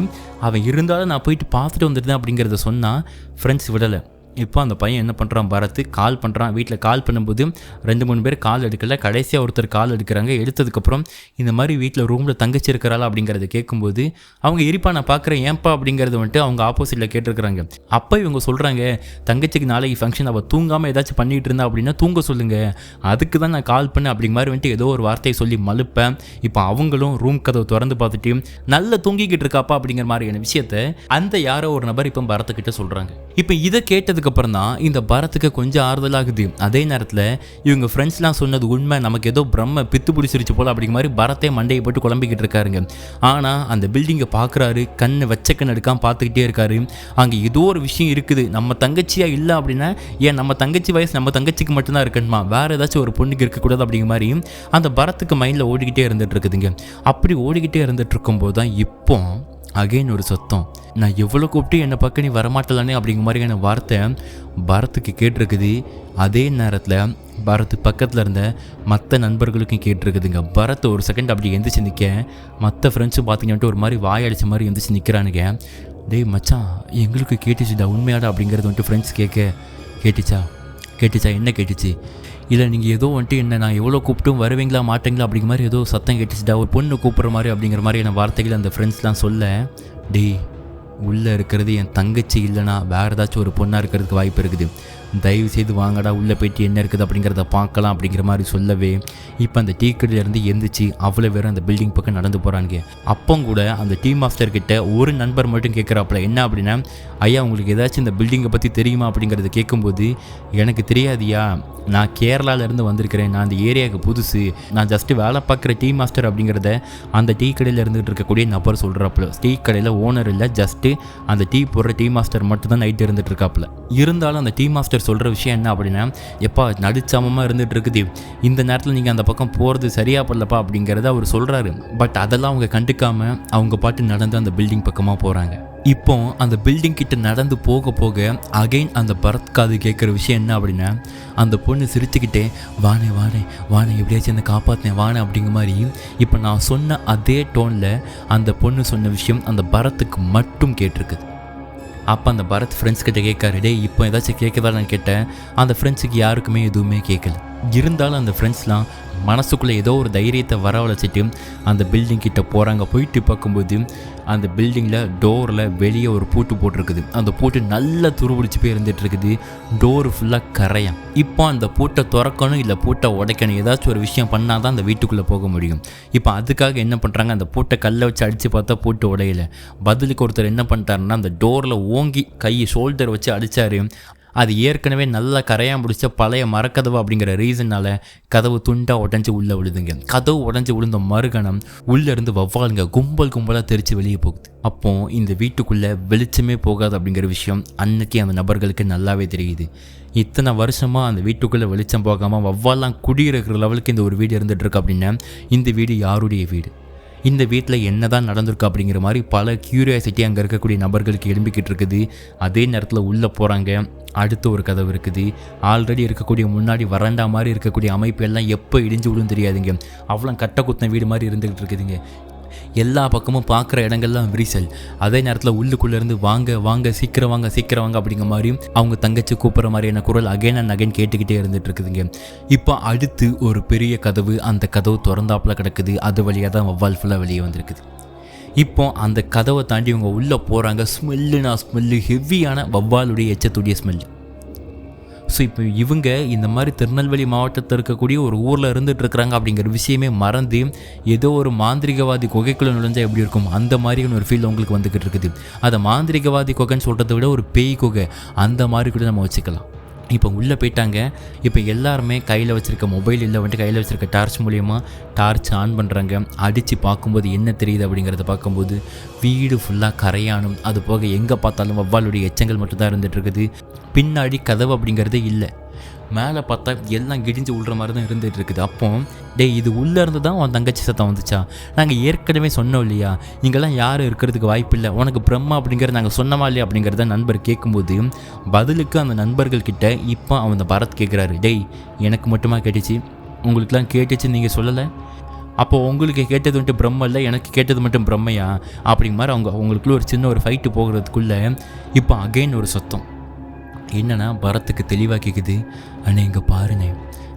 Speaker 1: அவன் இருந்தாலும் நான் போயிட்டு பார்த்துட்டு வந்துருந்தேன் அப்படிங்கிறத சொன்னால் ஃப்ரெண்ட்ஸ் விடலை. இப்போ அந்த பையன் என்ன பண்ணுறான், பரத் கால் பண்ணுறான். வீட்டில் கால் பண்ணும்போது 2-3 பேர் கால் எடுக்கலை. கடைசியாக ஒருத்தர் கால் எடுக்கிறாங்க. எடுத்ததுக்கப்புறம் இந்த மாதிரி வீட்டில் ரூமில் தங்கச்சி இருக்கிறாளா அப்படிங்கிறத கேட்கும்போது அவங்க இருப்பா நான் பார்க்குறேன் ஏன்பா அப்படிங்கிறது வந்துட்டு அவங்க ஆப்போசிட்டில் கேட்டிருக்கிறாங்க. அப்போ இவங்க சொல்கிறாங்க, தங்கச்சிக்கு நாளைக்கு ஃபங்க்ஷன், அவள் தூங்காமல் ஏதாச்சும் பண்ணிகிட்டு இருந்தா அப்படின்னா தூங்க சொல்லுங்கள், அதுக்கு தான் நான் கால் பண்ணேன் அப்படிங்கிற மாதிரி வந்துட்டு ஏதோ ஒரு வார்த்தையை சொல்லி மழுப்பேன். இப்போ அவங்களும் ரூம் கதவை திறந்து பார்த்துட்டு நல்லா தூங்கிக்கிட்டு இருக்காப்பா அப்படிங்கிற மாதிரியான விஷயத்த அந்த யாரோ ஒரு நபர் இப்போ பரத்துக்கிட்ட சொல்கிறாங்க. இப்போ இதை கேட்டதுக்கு அப்புறம் தான் இந்த பரத்துக்கு கொஞ்சம் ஆறுதலாகுது. அதே நேரத்தில் இவங்க ஃப்ரெண்ட்ஸ்லாம் சொன்னது உண்மை, நமக்கு ஏதோ பிரம்ம பித்து பிடிச்சிருச்சு போல் அப்படிங்கிற மாதிரி பரத்தை மண்டையை போட்டு குழம்பிக்கிட்டு இருக்காருங்க. ஆனால் அந்த பில்டிங்கை பார்க்குறாரு, கண்ணு வச்சக்கண்ணு எடுக்காமல் பார்த்துக்கிட்டே இருக்காரு. அங்கே ஏதோ ஒரு விஷயம் இருக்குது, நம்ம தங்கச்சியாக இல்லை அப்படின்னா ஏன் நம்ம தங்கச்சி வயசு நம்ம தங்கச்சிக்கு மட்டும்தான் இருக்கணுமா, வேறு ஏதாச்சும் ஒரு பொண்ணுக்கு இருக்கக்கூடாது அப்படிங்கிற மாதிரி அந்த பரத்துக்கு மைண்டில் ஓடிக்கிட்டே இருந்துகிட்டு இருக்குதுங்க. அப்படி ஓடிக்கிட்டே இருந்துகிட்டு இருக்கும்போது தான் இப்போ அகைன் ஒரு சத்தம், நான் எவ்வளோ கூப்பிட்டு என்னை பக்கம் நீ வரமாட்டலானே அப்படிங்கிற மாதிரியான வார்த்தை பரத்துக்கு கேட்டிருக்குது. அதே நேரத்தில் பரத் பக்கத்தில் இருந்த மற்ற நண்பர்களுக்கும் கேட்டிருக்குதுங்க. பரத் ஒரு செகண்ட் அப்படி எந்திரிச்சு நிற்க, மற்ற ஃப்ரெண்ட்ஸும் பார்த்தீங்கன்ட்டு ஒரு மாதிரி வாயடிச்ச மாதிரி எந்திரிச்சு நிற்கிறானுங்க. டேய் மச்சான் எங்களுக்கு கேட்டுச்சுடா உண்மையாடா அப்படிங்கிறது வந்துட்டு ஃப்ரெண்ட்ஸ் கேட்டுச்சா என்ன கேட்டுச்சு, இல்லை நீங்கள் ஏதோ வந்துட்டு என்ன நான் எவ்வளோ கூப்பிட்டும் வருவீங்களா மாட்டீங்களா அப்படிங்கிற மாதிரி ஏதோ சத்தம் கேட்டுச்சுடா, ஒரு பொண்ணு கூப்பிட்ற மாதிரி அப்படிங்கிற மாதிரியான வார்த்தைகள் அந்த ஃப்ரெண்ட்ஸ்லாம் சொல்ல, டேய் உள்ளே இருக்கிறது என் தங்கச்சி இல்லைனா வேறு ஏதாச்சும் ஒரு பொண்ணாக இருக்கிறதுக்கு வாய்ப்பு இருக்குது, தயவு செய்து வாங்கடா உள்ளே போய்ட்டு என்ன இருக்குது அப்படிங்கிறத பார்க்கலாம் அப்படிங்கிற மாதிரி சொல்லவே, இப்போ அந்த டீ கடையிலேருந்து எந்திரிச்சு அவ்வளோ வேறு அந்த பில்டிங் பக்கம் நடந்து போகிறாங்க. அப்போ கூட அந்த டீ மாஸ்டர்கிட்ட ஒரு நண்பர் மட்டும் கேட்குறாப்புல, என்ன அப்படின்னா, ஐயா உங்களுக்கு ஏதாச்சும் இந்த பில்டிங்கை பற்றி தெரியுமா அப்படிங்கிறத கேட்கும்போது, எனக்கு தெரியாதியா, நான் கேரளாவிலேருந்து வந்திருக்கிறேன், நான் அந்த ஏரியாவுக்கு புதுசு, நான் ஜஸ்ட்டு வேலை பார்க்குற டீ மாஸ்டர் அப்படிங்கிறத அந்த டீ கடையில் இருந்துகிட்டு இருக்கக்கூடிய நபர் சொல்கிறாப்புல. டீ கடையில் ஓனர் இல்லை, ஜஸ்ட்டு அந்த டீ போடுற டீ மாஸ்டர் மட்டும் தான் நைட்டு இருந்துகிட்டு இருக்காப்புல. இருந்தாலும் அந்த டீ மாஸ்டர் சொல்கிற விஷயம் என்ன அப்படின்னா, எப்பா நடுச்சாமமாக இருந்துகிட்டு இருக்குது, இந்த நேரத்தில் நீங்கள் அந்த பக்கம் போகிறது சரியா படலப்பா அப்படிங்கிறத அவர் சொல்கிறாரு. பட் அதெல்லாம் அவங்க கண்டுக்காமல் அவங்க பாட்டு நடந்து அந்த பில்டிங் பக்கமாக போகிறாங்க. இப்போ அந்த பில்டிங் கிட்ட நடந்து போக போக அகைன் அந்த பரத் காது கேட்குற விஷயம் என்ன அப்படின்னா, அந்த பொண்ணு சிரிச்சுக்கிட்டே வானே எப்படியாச்சும் என்னை காப்பாற்றினேன் வானே அப்படிங்கிற மாதிரி இப்போ நான் சொன்ன அதே டோனில் அந்த பொண்ணு சொன்ன விஷயம் அந்த பரத்துக்கு மட்டும் கேட்டிருக்குது. அப்போ அந்த பரத் ஃப்ரெண்ட்ஸ் கிட்ட கேட்காரு, டே இப்போ ஏதாச்சும் கேட்குதா நான் கேட்டேன். அந்த ஃப்ரெண்ட்ஸுக்கு யாருக்குமே எதுவுமே கேட்கல. இருந்தாலும் அந்த ஃப்ரெண்ட்ஸ்லாம் மனசுக்குள்ளே ஏதோ ஒரு தைரியத்தை வரவழைச்சிட்டு அந்த பில்டிங் கிட்ட போகிறாங்க. போயிட்டு பார்க்கும்போது அந்த பில்டிங்கில் டோரில் வெளியே ஒரு பூட்டு போட்டிருக்குது. அந்த பூட்டு நல்லா துருபிடிச்சி போய் இருந்துகிட்டு இருக்குது. டோரு ஃபுல்லாக கரையான். இப்போ அந்த பூட்டை திறக்கணும் இல்லை பூட்டை உடைக்கணும், ஏதாச்சும் ஒரு விஷயம் பண்ணால் தான் அந்த வீட்டுக்குள்ளே போக முடியும். இப்போ அதுக்காக என்ன பண்ணுறாங்க, அந்த பூட்டை கல்லை வச்சு அடித்து பார்த்தா பூட்டு உடையலை. பதிலுக்கு ஒருத்தர் என்ன பண்ணிட்டாருன்னா அந்த டோரில் ஓங்கி கையை ஷோல்டர் வச்சு அடித்தார். அது ஏற்கனவே நல்லா கரையான் பிடிச்ச பழைய மரக்கதவு அப்படிங்கிற ரீசனால் கதவு துண்டாக உடஞ்சி உள்ளே விழுதுங்க. கதவு உடஞ்சி விழுந்த மறுகணம் உள்ளேருந்து வவ்வாலுங்க கும்பலாக தெரித்து வெளியே போகுது. அப்போது இந்த வீட்டுக்குள்ளே வெளிச்சமே போகாது அப்படிங்கிற விஷயம் அன்னைக்கு அந்த நபர்களுக்கு நல்லாவே தெரியுது. இத்தனை வருஷமாக அந்த வீட்டுக்குள்ளே வெளிச்சம் போகாமல் வவ்வாலாம் குடியிருக்கிற லெவலுக்கு இந்த ஒரு வீடு இருந்துகிட்ருக்கு அப்படின்னா இந்த வீடு யாருடைய வீடு, இந்த வீட்டில் என்ன தான் நடந்திருக்கு அப்படிங்கிற மாதிரி பல க்யூரியாசிட்டி அங்கே இருக்கக்கூடிய நபர்களுக்கு எழும்பிக்கிட்டு இருக்குது. அதே நேரத்தில் உள்ளே போகிறாங்க, அடுத்த ஒரு கதவு இருக்குது. ஆல்ரெடி இருக்கக்கூடிய முன்னாடி வறண்டா மாதிரி இருக்கக்கூடிய அமைப்பு எல்லாம் எப்போ இடிஞ்சு விடும் தெரியாதுங்க. அவ்வளோ கட்ட குத்தின வீடு மாதிரி இருந்துகிட்டு இருக்குதுங்க. எல்லா பக்கமும் பார்க்குற இடங்கள்லாம் விரிசல். அதே நேரத்தில் உள்ளுக்குள்ளேருந்து வாங்க சீக்கிரம் வாங்க அப்படிங்கிற மாதிரி அவங்க தங்கச்சி கூப்பிட்ற மாதிரியான குரல் அகைன் அண்ட் அகைன் கேட்டுக்கிட்டே இருந்துகிட்டு இருக்குதுங்க. இப்போ அடுத்து ஒரு பெரிய கதவு, அந்த கதவு திறந்தாப்புல கிடக்குது. அது வழியாக தான் வவ்வால் ஃபுல்லாக வெளியே வந்திருக்குது. இப்போ அந்த கதவை தாண்டி இவங்க உள்ளே போகிறாங்க. ஸ்மெல்லு ஹெவியான வவ்வாலுடைய எச்சத்துடைய ஸ்மெல். ஸோ இப்போ இவங்க இந்த மாதிரி திருநெல்வேலி மாவட்டத்தில் இருக்கக்கூடிய ஒரு ஊரில் இருந்துகிட்டு இருக்கிறாங்க அப்படிங்கிற விஷயமே மறந்து ஏதோ ஒரு மாந்திரிகவாதி குகைக்குள்ளே நுழைஞ்சால் எப்படி இருக்கும் அந்த மாதிரியான ஒரு ஃபீல் உங்களுக்கு வந்துக்கிட்டு இருக்குது. அதை மாந்திரிகவாதி குகைன்னு சொல்கிறத விட ஒரு பேய் குகை அந்த மாதிரி கூட நம்ம வச்சுக்கலாம். இப்போ உள்ளே போயிட்டாங்க. இப்போ எல்லாருமே கையில் வச்சுருக்க மொபைல் இல்லை வந்துட்டு கையில் வச்சுருக்க டார்ச் மூலிமா டார்ச் ஆன் பண்ணுறாங்க. அடித்து பார்க்கும்போது என்ன தெரியுது அப்படிங்கிறத பார்க்கும்போது வீடு ஃபுல்லாக கரையானும், அது போக எங்கே பார்த்தாலும் வவ்வாலுடைய எச்சங்கள் மட்டும்தான் இருந்துகிட்டு இருக்குது. பின்னாடி கதவு அப்படிங்கிறதே இல்லை. மேலே பார்த்தா எல்லாம் கிடிஞ்சு விழுற மாதிரி தான் இருந்துகிட்டு இருக்குது. அப்போ இது உள்ளே இருந்து தான் உன் தங்கச்சி சத்தம் வந்துச்சா? நாங்கள் ஏற்கனவே சொன்னோம் இல்லையா, இங்கெல்லாம் யாரும் இருக்கிறதுக்கு வாய்ப்பு இல்லை, உனக்கு பிரம்மா அப்படிங்கிறத நாங்கள் சொன்னமா இல்லையா அப்படிங்கிறத நண்பர் கேட்கும்போது பதிலுக்கு அந்த நண்பர்கள்கிட்ட இப்போ அவன் பரத் கேட்குறாரு, எனக்கு மட்டுமா கேட்டுச்சு, உங்களுக்குலாம் கேட்டுச்சு நீங்கள் சொல்லலை, அப்போது உங்களுக்கு கேட்டது வந்துட்டு பிரம்ம இல்லை, எனக்கு கேட்டது மட்டும் பிரம்மையா அப்படிங்கிற மாதிரி அவங்களுக்குள்ள ஒரு சின்ன ஒரு ஃபைட்டு போகிறதுக்குள்ளே இப்போ அகைன் ஒரு சத்தம் என்னன்னா பரத்துக்கு தெளிவாக கேட்குது, அண்ணே இங்கே பாருண்ணே,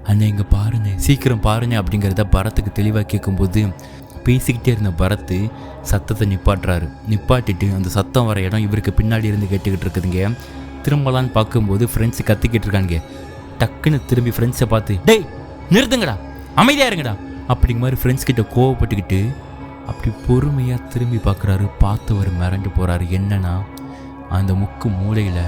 Speaker 1: அண்ணே இங்கே பாருண்ணே, சீக்கிரம் பாருண்ணே அப்படிங்கிறத பரத்துக்கு தெளிவாக கேட்கும்போது பேசிக்கிட்டே இருந்த பரத்து சத்தத்தை நிப்பாட்டிட்டு அந்த சத்தம் வர இடம் இவருக்கு பின்னாடி இருந்து கேட்டுக்கிட்டு இருக்குதுங்க. திரும்பலான்னு பார்க்கும்போது ஃப்ரெண்ட்ஸு கத்திக்கிட்டு இருக்காங்க. டக்குன்னு திரும்பி ஃப்ரெண்ட்ஸை பார்த்து நிறுத்துங்கடா, அமைதியாக இருங்கடா அப்படிங்கிற மாதிரி ஃப்ரெண்ட்ஸ் கிட்ட கோவப்பட்டுக்கிட்டு அப்படி பொறுமையாக திரும்பி பார்க்குறாரு. பார்த்தவர் மிரண்டு போகிறாரு. என்னன்னா அந்த முக்கு மூலையில்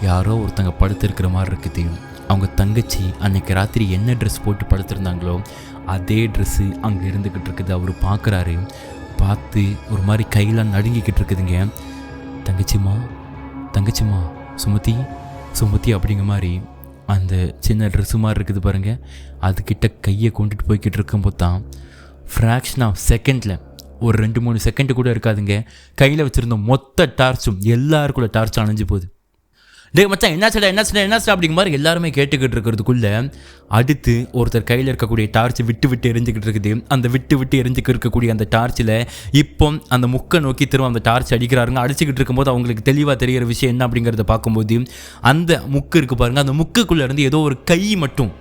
Speaker 1: யாரோ ஒருத்தங்க படுத்திருக்கிற மாதிரி இருக்குது. அவங்க தங்கச்சி அன்னைக்கு ராத்திரி என்ன ட்ரெஸ் போட்டு படுத்திருந்தாங்களோ அதே ட்ரெஸ்ஸு அங்கே இருந்துக்கிட்டு இருக்குது. அவர் பார்க்குறாரு. பார்த்து ஒரு மாதிரி கையெல்லாம் நடுங்கிக்கிட்டு இருக்குதுங்க. தங்கச்சிம்மா சுமதி அப்படிங்கிற மாதிரி அந்த சின்ன ட்ரெஸ்ஸு மாதிரி இருக்குது பாருங்கள், அதுக்கிட்ட கையை கொண்டுட்டு போய்கிட்டு இருக்கும்போது தான் ஃப்ராக்ஷன் ஆஃப் செகண்டில் ஒரு 2-3 செகண்டு கூட இருக்காதுங்க, கையில் வச்சுருந்த மொத்த டார்ச்சும் எல்லாருக்குள்ள டார்ச்சும் அணைஞ்சு போகுது. மச்சான் என்னாச்சு அப்படிங்கிற மாதிரி எல்லாருமே கேட்டுக்கிட்டு இருக்கிறதுக்குள்ளே அடுத்து ஒருத்தர் கையில் இருக்கக்கூடிய டார்ச் விட்டு எரிஞ்சிக்கிட்டு இருக்குது. அந்த விட்டு எரிஞ்சிக்கிட்டு இருக்கக்கூடிய அந்த டார்ச்சில் இப்போ அந்த முக்கை நோக்கி திரும்ப அந்த டார்ச் அடிக்கிறாருங்க. அடிச்சுக்கிட்டு இருக்கும்போது அவங்களுக்கு தெளிவாக தெரிகிற விஷயம் என்ன அப்படிங்கிறத பார்க்கும்போது அந்த முக்கு இருக்குது பாருங்கள், அந்த முக்குக்குள்ளே இருந்து ஏதோ ஒரு கை மட்டும்,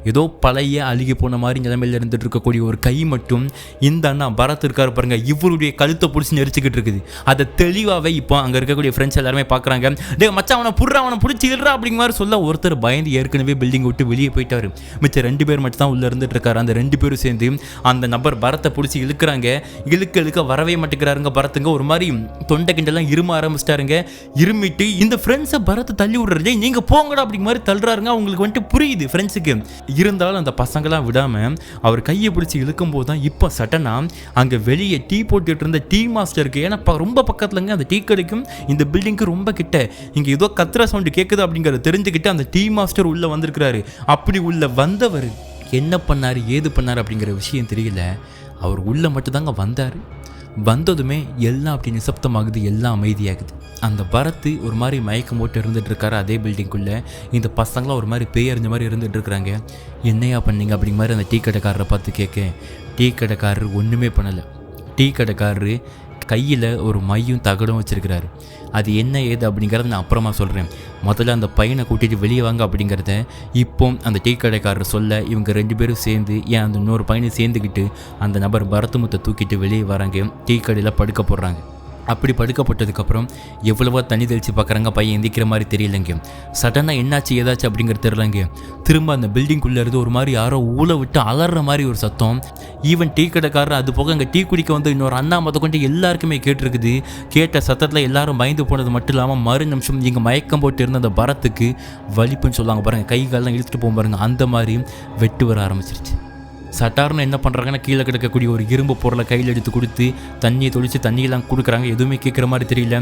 Speaker 1: ஏதோ பழைய அழுகி போன மாதிரி நிலைமையில் இருந்துகிட்டு இருக்கக்கூடிய ஒரு கை மட்டும் இந்த அண்ணா பரத் இருக்காரு பாருங்க, இவருடைய கழுத்தை பிடிச்சி நெரிச்சிக்கிட்டு இருக்குது. அதை தெளிவாகவே இப்போ அங்கே இருக்கக்கூடிய ஃப்ரெண்ட்ஸ் எல்லாருமே பார்க்குறாங்க. மச்சான் அவனை பிடிச்சி இடுறா அப்படிங்கிற மாதிரி சொல்ல ஒருத்தர் பயந்து ஏற்கனவே பில்டிங் விட்டு வெளியே போயிட்டார். மிச்சம் 2 பேர் மட்டும் தான் உள்ளே இருந்துட்டு இருக்காரு. அந்த 2 பேரும் சேர்ந்து அந்த நபர் பரத்தை பிடிச்சி இழுக்கிறாங்க. இழுக்க வரவே மாட்டேங்கிறாருங்க. பரத்துங்க ஒரு மாதிரி தொண்டை கிண்டெல்லாம் இரும ஆரம்பிச்சிட்டாருங்க. இருமிட்டு இந்த ஃப்ரெண்ட்ஸை பரத்தை தள்ளி விடுறது, நீங்கள் போங்கடா அப்படிங்கிற மாதிரி தள்ளுறாருங்க. அவங்களுக்கு வந்துட்டு புரியுது ஃப்ரெண்ட்ஸுக்கு. இருந்தாலும் அந்த பசங்களாம் விடாமல் அவர் கையை பிடிச்சி இழுக்கும்போது தான் இப்போ சட்டனாக அங்கே வெளியே டீ போட்டுட்டு இருந்த டீ மாஸ்டருக்கு, ஏன்னா ரொம்ப பக்கத்துலங்க அந்த டீ கடைக்கும் இந்த பில்டிங்க்கு ரொம்ப கிட்ட, இங்கே ஏதோ கத்துற சவுண்டு கேட்குது அப்படிங்கிறத தெரிஞ்சுக்கிட்டு அந்த டீ மாஸ்டர் உள்ளே வந்திருக்கிறாரு. அப்படி உள்ளே வந்தவர் என்ன பண்ணார் ஏது பண்ணார் அப்படிங்கிற விஷயம் தெரியல. அவர் உள்ளே மட்டும்தாங்க வந்தார். வந்ததுமே எல்லாம் அப்படி நிசப்தமாகுது, எல்லாம் அமைதியாகுது. அந்த பரத்து ஒரு மாதிரி மயக்கம் போட்டு இருந்துகிட்டு இருக்காரு அதே பில்டிங்குள்ளே. இந்த பசங்களாம் ஒரு மாதிரி பேயறிஞ்ச மாதிரி இருந்துகிட்டு இருக்கிறாங்க. என்னையா பண்ணீங்க அப்படிங்கிற மாதிரி அந்த டீ கடைக்காரரை பார்த்து கேட்க, டீ கடைக்காரர் ஒன்றுமே பண்ணலை. டீ கடைக்காரரு கையில் ஒரு மையும் தகடும் வச்சுருக்கிறாரு. அது என்ன ஏது அப்படிங்கிறத நான் அப்புறமா சொல்கிறேன். முதல்ல அந்த பையனை கூட்டிகிட்டு வெளியே வாங்க அப்படிங்கிறத இப்போ அந்த டீ கடைக்காரர் சொல்ல இவங்க 2 பேரும் சேர்ந்து அந்த இன்னொரு பையனை சேர்ந்துக்கிட்டு அந்த நபர் பரத்துமுத்தை தூக்கிட்டு வெளியே வராங்க. டீ கடையில் படுக்க போடுறாங்க. அப்படி படுக்கப்பட்டதுக்கப்புறம் எவ்வளவோ தண்ணி தெளித்து பார்க்குறாங்க. பையன் எந்திக்கிற மாதிரி தெரியலைங்க. சடனாக என்னாச்சு ஏதாச்சும் அப்படிங்கிறது தெரியலங்க. திரும்ப அந்த பில்டிங்குள்ளே இருந்து ஒரு மாதிரி யாரோ ஊழ விட்டு அலற மாதிரி ஒரு சத்தம். ஈவன் டீ கடைக்காரர் அது போக அங்கே டீ குடிக்க வந்து இன்னொரு அண்ணா மொத்த கொண்டு எல்லாருக்குமே கேட்டிருக்குது. கேட்ட சத்தத்தில் எல்லாரும் பயந்து போனது மட்டும் இல்லாமல் மறு நிமிஷம் இங்கே மயக்கம் போட்டு இருந்த அந்த பரத்துக்கு வலிப்புன்னு சொல்லுவாங்க பாருங்கள், கை காலெலாம் இழுத்துட்டு போகும் பாருங்கள், அந்த மாதிரி வெட்டு வர ஆரம்பிச்சிருச்சு. சட்டார்னு என்ன பண்ணுறாங்கன்னா கீழே கிடக்கக்கூடிய ஒரு இரும்பு பொருளை கையில் எடுத்து கொடுத்து தண்ணியை தொளித்து தண்ணியெல்லாம் கொடுக்குறாங்க. எதுவுமே கேட்குற மாதிரி தெரியல.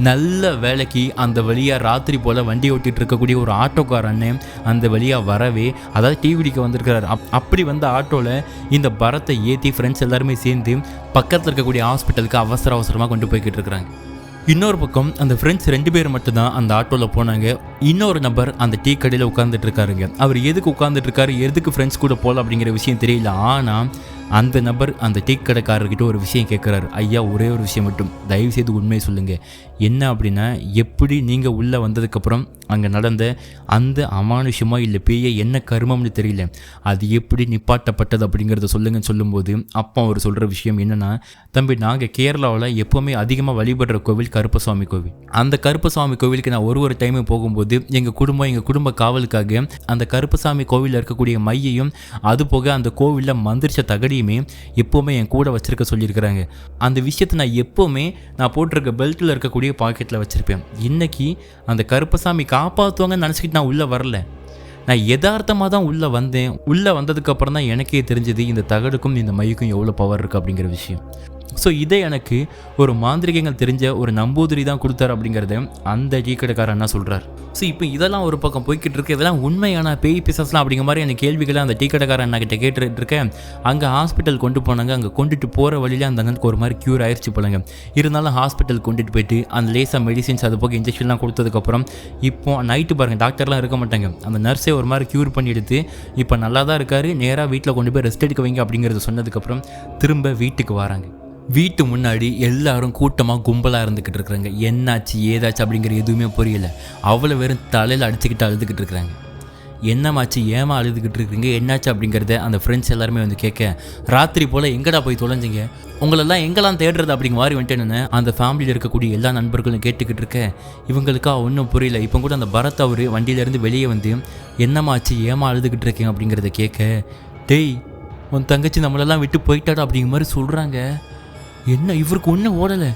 Speaker 1: நல்ல வேலைக்கு அந்த வழியாக ராத்திரி போல் வண்டி ஓட்டிகிட்டு இருக்கக்கூடிய ஒரு ஆட்டோக்கார அண்ணன் அந்த வழியாக வரவே, அதாவது டீ குடிக்க வந்திருக்கிறார். அப்படி வந்த ஆட்டோவில் இந்த பரத்தை ஏற்றி ஃப்ரெண்ட்ஸ் எல்லாருமே சேர்ந்து பக்கத்தில் இருக்கக்கூடிய ஹாஸ்பிட்டலுக்கு அவசரமாக கொண்டு போய்கிட்டு இருக்கிறாங்க. இன்னொரு பக்கம் அந்த ஃப்ரெண்ட்ஸ் 2 பேர் மட்டும்தான் அந்த ஆட்டோவில் போனாங்க. இன்னொரு நபர் அந்த டீ கடையில் உட்காந்துட்டு இருக்காருங்க. அவர் எதுக்கு உட்காந்துட்டு இருக்காரு, எதுக்கு ஃப்ரெண்ட்ஸ் கூட போகல அப்படிங்கிற விஷயம் தெரியல. ஆனால் அந்த நபர் அந்த டீ கடைக்காரர்கிட்ட ஒரு விஷயம் கேட்குறாரு. ஐயா, ஒரே ஒரு விஷயம் மட்டும் தயவு செய்து உண்மையை சொல்லுங்கள், என்ன அப்படின்னா, எப்படி நீங்கள் உள்ளே வந்ததுக்கப்புறம் அங்கே நடந்த அந்த அமானுஷமாக இல்லை பேய என்ன கருமம்னு தெரியல, அது எப்படி நிப்பாட்டப்பட்டது அப்படிங்கிறத சொல்லுங்கன்னு சொல்லும்போது அப்பா அவர் சொல்கிற விஷயம் என்னென்னா, தம்பி நாங்கள் கேரளாவில் எப்போவுமே அதிகமாக வழிபடுற கோவில் கருப்பசாமி கோவில். அந்த கருப்பசாமி கோவிலுக்கு நான் ஒரு டைமும் போகும்போது எங்கள் குடும்ப காவலுக்காக அந்த கருப்பசாமி கோவிலில் இருக்கக்கூடிய மையையும் அது போக அந்த கோவிலில் மந்திரிச்ச தகடியுமே எப்போவுமே என் கூட வச்சுருக்க சொல்லியிருக்கிறாங்க. அந்த விஷயத்தை நான் எப்போவுமே நான் போட்டிருக்க பெல்ட்டில் இருக்கக்கூடிய பாக்கெட்டில் வச்சுருப்பேன். இன்றைக்கி அந்த கருப்பசாமி காப்பாற்றுவாங்கன்னு நினச்சிக்கிட்டு நான் உள்ளே வரல, நான் யதார்த்தமாக தான் உள்ளே வந்தேன். உள்ளே வந்ததுக்கப்புறம் தான் எனக்கே தெரிஞ்சது இந்த தகடுக்கும் இந்த மையுக்கும் எவ்வளோ பவர் இருக்குது அப்படிங்கிற விஷயம். ஸோ இதை எனக்கு ஒரு மாந்திரிகங்கள் தெரிஞ்ச ஒரு நம்பூதிரி தான் கொடுத்தாரு அப்படிங்கிறத அந்த டீ கடைக்காரர் அண்ணா சொல்கிறார். ஸோ இப்போ இதெல்லாம் ஒரு பக்கம் போய்கிட்டு இருக்கு. இதெல்லாம் உண்மையான பேய் பிசாஸ்லாம் அப்படிங்கிற மாதிரி எனக்கு கேள்விகளை அந்த டீ கடைக்காரர் அண்ணா கிட்ட கேட்டுட்டு இருக்கேன். அங்கே ஹாஸ்பிட்டல் கொண்டு போனாங்க. அங்கே கொண்டுட்டு போகிற வழியில் அந்த அண்ணனுக்கு ஒரு மாதிரி க்யூர் ஆயிடுச்சு போலங்க. இருந்தாலும் ஹாஸ்பிட்டல் கொண்டுட்டு போயிட்டு அந்த லேசாக மெடிசின்ஸ் அது போக இன்ஜெக்ஷன்லாம் கொடுத்ததுக்கப்புறம் இப்போ நைட்டு பாருங்கள், டாக்டர்லாம் இருக்க மாட்டாங்க, அந்த நர்ஸே ஒரு மாதிரி க்யூர் பண்ணி எடுத்து இப்போ நல்லா தான் இருக்காரு, நேராக வீட்டில் கொண்டு போய் ரெஸ்ட் எடுக்க வைங்க அப்படிங்கிறத சொன்னதுக்கப்புறம் திரும்ப வீட்டுக்கு வராங்க. வீட்டு முன்னாடி எல்லாரும் கூட்டமாக கும்பலாக இருந்துக்கிட்டு இருக்கிறாங்க. என்னாச்சு ஏதாச்சு அப்படிங்கிற எதுவுமே புரியல. அவ்வளோ வெறும் தலையில் அடிச்சுக்கிட்டு அழுதுகிட்டு இருக்கிறாங்க. என்னமாச்சு, ஏமா அழுதுகிட்டு இருக்கிறீங்க, என்னாச்சு அப்படிங்கிறத அந்த ஃப்ரெண்ட்ஸ் எல்லாருமே வந்து கேட்க, ராத்திரி போல் எங்கடா போய் தொலைஞ்சிங்க, உங்களெல்லாம் எங்கெல்லாம் தேடுறது அப்படிங்க மாதிரி வந்துட்டேன்னு அந்த ஃபேமிலியில் இருக்கக்கூடிய எல்லா நண்பர்களும் கேட்டுக்கிட்டு இருக்க இவங்களுக்கா ஒன்றும் புரியல. இப்போ கூட அந்த பரத் அவர் வண்டியிலேருந்து வெளியே வந்து என்னமாச்சு ஏமா அழுதுகிட்டு இருக்கீங்க அப்படிங்கிறத கேட்க, டேய் உன் தங்கச்சி நம்மளெல்லாம் விட்டு போயிட்டாடா அப்படிங்கிற மாதிரி சொல்கிறாங்க. என்ன இவருக்கு ஒன்றும் ஓடலை,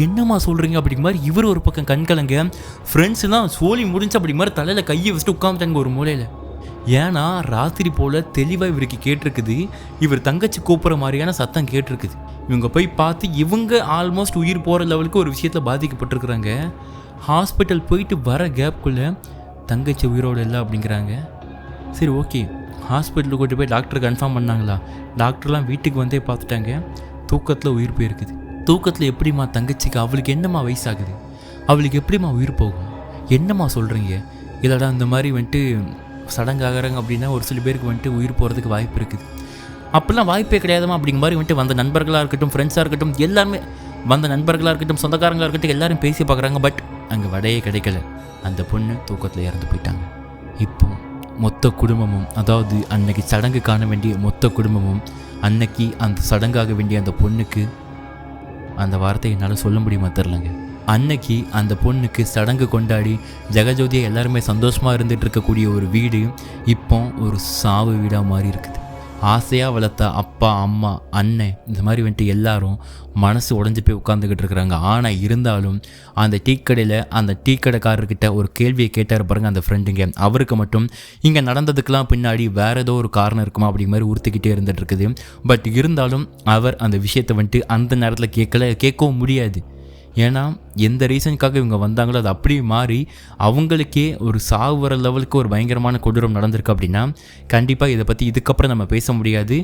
Speaker 1: என்னம்மா சொல்கிறீங்க அப்படிங்கிற மாதிரி இவர் ஒரு பக்கம் கண்கலங்க. ஃப்ரெண்ட்ஸ்லாம் சோழி முடிஞ்சு அப்படி மாதிரி தலையில் கையை வச்சுட்டு உட்காந்துட்டாங்க ஒரு மூலையில். ஏன்னா ராத்திரி போல் தெளிவாக இவருக்கு கேட்டிருக்குது, இவர் தங்கச்சி கூப்பிட்ற மாதிரியான சத்தம் கேட்டிருக்குது. இவங்க போய் பார்த்து இவங்க ஆல்மோஸ்ட் உயிர் போகிற லெவலுக்கு ஒரு விஷயத்தில் பாதிக்கப்பட்டிருக்கிறாங்க. ஹாஸ்பிட்டல் போயிட்டு வர கேப்புக்குள்ளே தங்கச்சி உயிரோடு இல்லை அப்படிங்கிறாங்க. சரி ஓகே, ஹாஸ்பிட்டலுக்கு கூட்டி போய் டாக்டர் கன்ஃபார்ம் பண்ணாங்களா? டாக்டர்லாம் வீட்டுக்கு வந்தே பார்த்துட்டாங்க, தூக்கத்தில் உயிர் போயிருக்குது. தூக்கத்தில் எப்படிம்மா தங்கச்சிக்கு, அவளுக்கு என்னம்மா வயசாகுது, அவளுக்கு எப்படிம்மா உயிர் போகும், என்னம்மா சொல்கிறீங்க? இல்லைடா இந்த மாதிரி வந்துட்டு சடங்காகிறாங்க அப்படின்னா ஒரு சில பேருக்கு வந்துட்டு உயிர் போகிறதுக்கு வாய்ப்பு இருக்குது. அப்படிலாம் வாய்ப்பே கிடையாதுமா அப்படிங்கிற மாதிரி வந்துட்டு வந்த நண்பர்களாக இருக்கட்டும், ஃப்ரெண்ட்ஸாக இருக்கட்டும், எல்லாருமே வந்த நண்பர்களாக இருக்கட்டும், சொந்தக்காரங்களாக இருக்கட்டும், எல்லாரும் பேசி பார்க்குறாங்க. பட் அங்கே வடையே கிடைக்கல. அந்த பொண்ணு தூக்கத்தில் இறந்து போயிட்டாங்க. இப்போ மொத்த குடும்பமும், அதாவது அன்னைக்கு சடங்கு காண வேண்டிய மொத்த குடும்பமும் அன்னைக்கு அந்த சடங்காக வேண்டிய அந்த பொண்ணுக்கு, அந்த வார்த்தையை என்னால் சொல்ல முடியுமா தெரிலங்க, அன்னைக்கு அந்த பொண்ணுக்கு சடங்கு கொண்டாடி ஜெகஜோதியை எல்லாருமே சந்தோஷமாக இருந்துகிட்டு இருக்கக்கூடிய ஒரு வீடு இப்போ ஒரு சாவு வீடாக மாறி இருக்குது. ஆசையாக வளர்த்த அப்பா அம்மா அண்ணன் இந்த மாதிரி வந்துட்டு எல்லாரும் மனசு உடஞ்சி போய் உட்காந்துக்கிட்டு இருக்கிறாங்க. ஆனால் இருந்தாலும் அந்த டீக்கடையில் அந்த டீக்கடைக்காரர்கிட்ட ஒரு கேள்வியை கேட்டார் பாருங்க அந்த ஃப்ரெண்டுங்க. அவருக்கு மட்டும் இங்கே நடந்ததுக்கெலாம் பின்னாடி வேறு ஏதோ ஒரு காரணம் இருக்குமா அப்படிங்கிற மாதிரி உறுத்திக்கிட்டே இருந்துகிட்டு இருக்குது. பட் இருந்தாலும் அவர் அந்த விஷயத்தை வந்துட்டு அந்த நேரத்தில் கேட்கவும் முடியாது. ஏன்னா எந்த ரீசனுக்காக இவங்க வந்தாங்களோ அது அப்படியே மாறி அவங்களுக்கே ஒரு சாவு வர லெவலுக்கு ஒரு பயங்கரமான கொடூரம் நடந்திருக்கு அப்படின்னா கண்டிப்பாக இதை பற்றி இதுக்கப்புறம் நம்ம பேச முடியாது,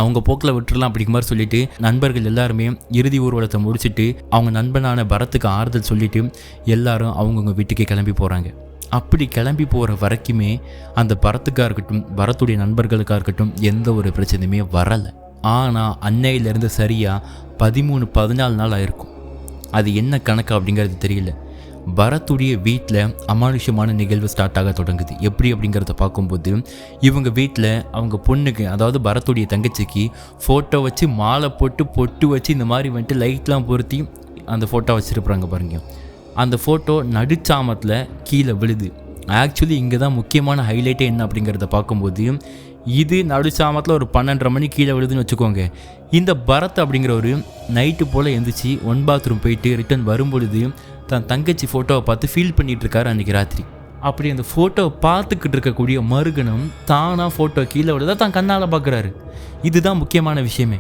Speaker 1: அவங்க போக்கில் விட்டுறலாம் அப்படிங்கிற மாதிரி சொல்லிட்டு நண்பர்கள் எல்லாருமே இறுதி ஊர்வலத்தை முடிச்சுட்டு அவங்க நண்பனான பரத்துக்கு ஆறுதல் சொல்லிட்டு எல்லாரும் அவங்கவுங்க வீட்டுக்கே கிளம்பி போகிறாங்க. அப்படி கிளம்பி போகிற வரைக்குமே அந்த பரத்துக்காக இருக்கட்டும், பரத்துடைய நண்பர்களுக்காக இருக்கட்டும் எந்த ஒரு பிரச்சனையுமே வரலை. ஆனால் அன்னையிலேருந்து சரியாக 13-14 நாள் ஆயிருக்கும். அது என்ன கணக்கு அப்படிங்கிறது தெரியல. பரத்துடைய வீட்டில் அமானுஷமான நிகழ்வு ஸ்டார்ட் ஆக தொடங்குது. எப்படி அப்படிங்கிறத பார்க்கும்போது இவங்க வீட்டில் அவங்க பொண்ணுக்கு, அதாவது பரத்துடைய தங்கச்சிக்கு ஃபோட்டோ வச்சு மாலை போட்டு பொட்டு வச்சு இந்த மாதிரி வந்துட்டு லைட்லாம் பொருத்தி அந்த ஃபோட்டோ வச்சுருப்பாங்க பாருங்க. அந்த ஃபோட்டோ நடுச்சாமத்தில் கீழே விழுது. ஆக்சுவலி இங்கே தான் முக்கியமான ஹைலைட்டே என்ன அப்படிங்கிறத பார்க்கும்போது இது நடுச்சாமத்தில் ஒரு 12:30 மணி கீழே விழுதுன்னு வச்சுக்கோங்க. இந்த பரத் அப்படிங்கிற ஒரு நைட்டு போல் எழுந்திரிச்சு 1 பாத்ரூம் போயிட்டு ரிட்டன் வரும்பொழுது தன் தங்கச்சி ஃபோட்டோவை பார்த்து ஃபீல் பண்ணிகிட்ருக்காரு அன்றைக்கி ராத்திரி. அப்படி அந்த ஃபோட்டோவை பார்த்துக்கிட்டு இருக்கக்கூடிய மறுகணம் தானாக ஃபோட்டோ கீழே விழுதா தான் கண்ணால் பார்க்குறாரு. இதுதான் முக்கியமான விஷயமே.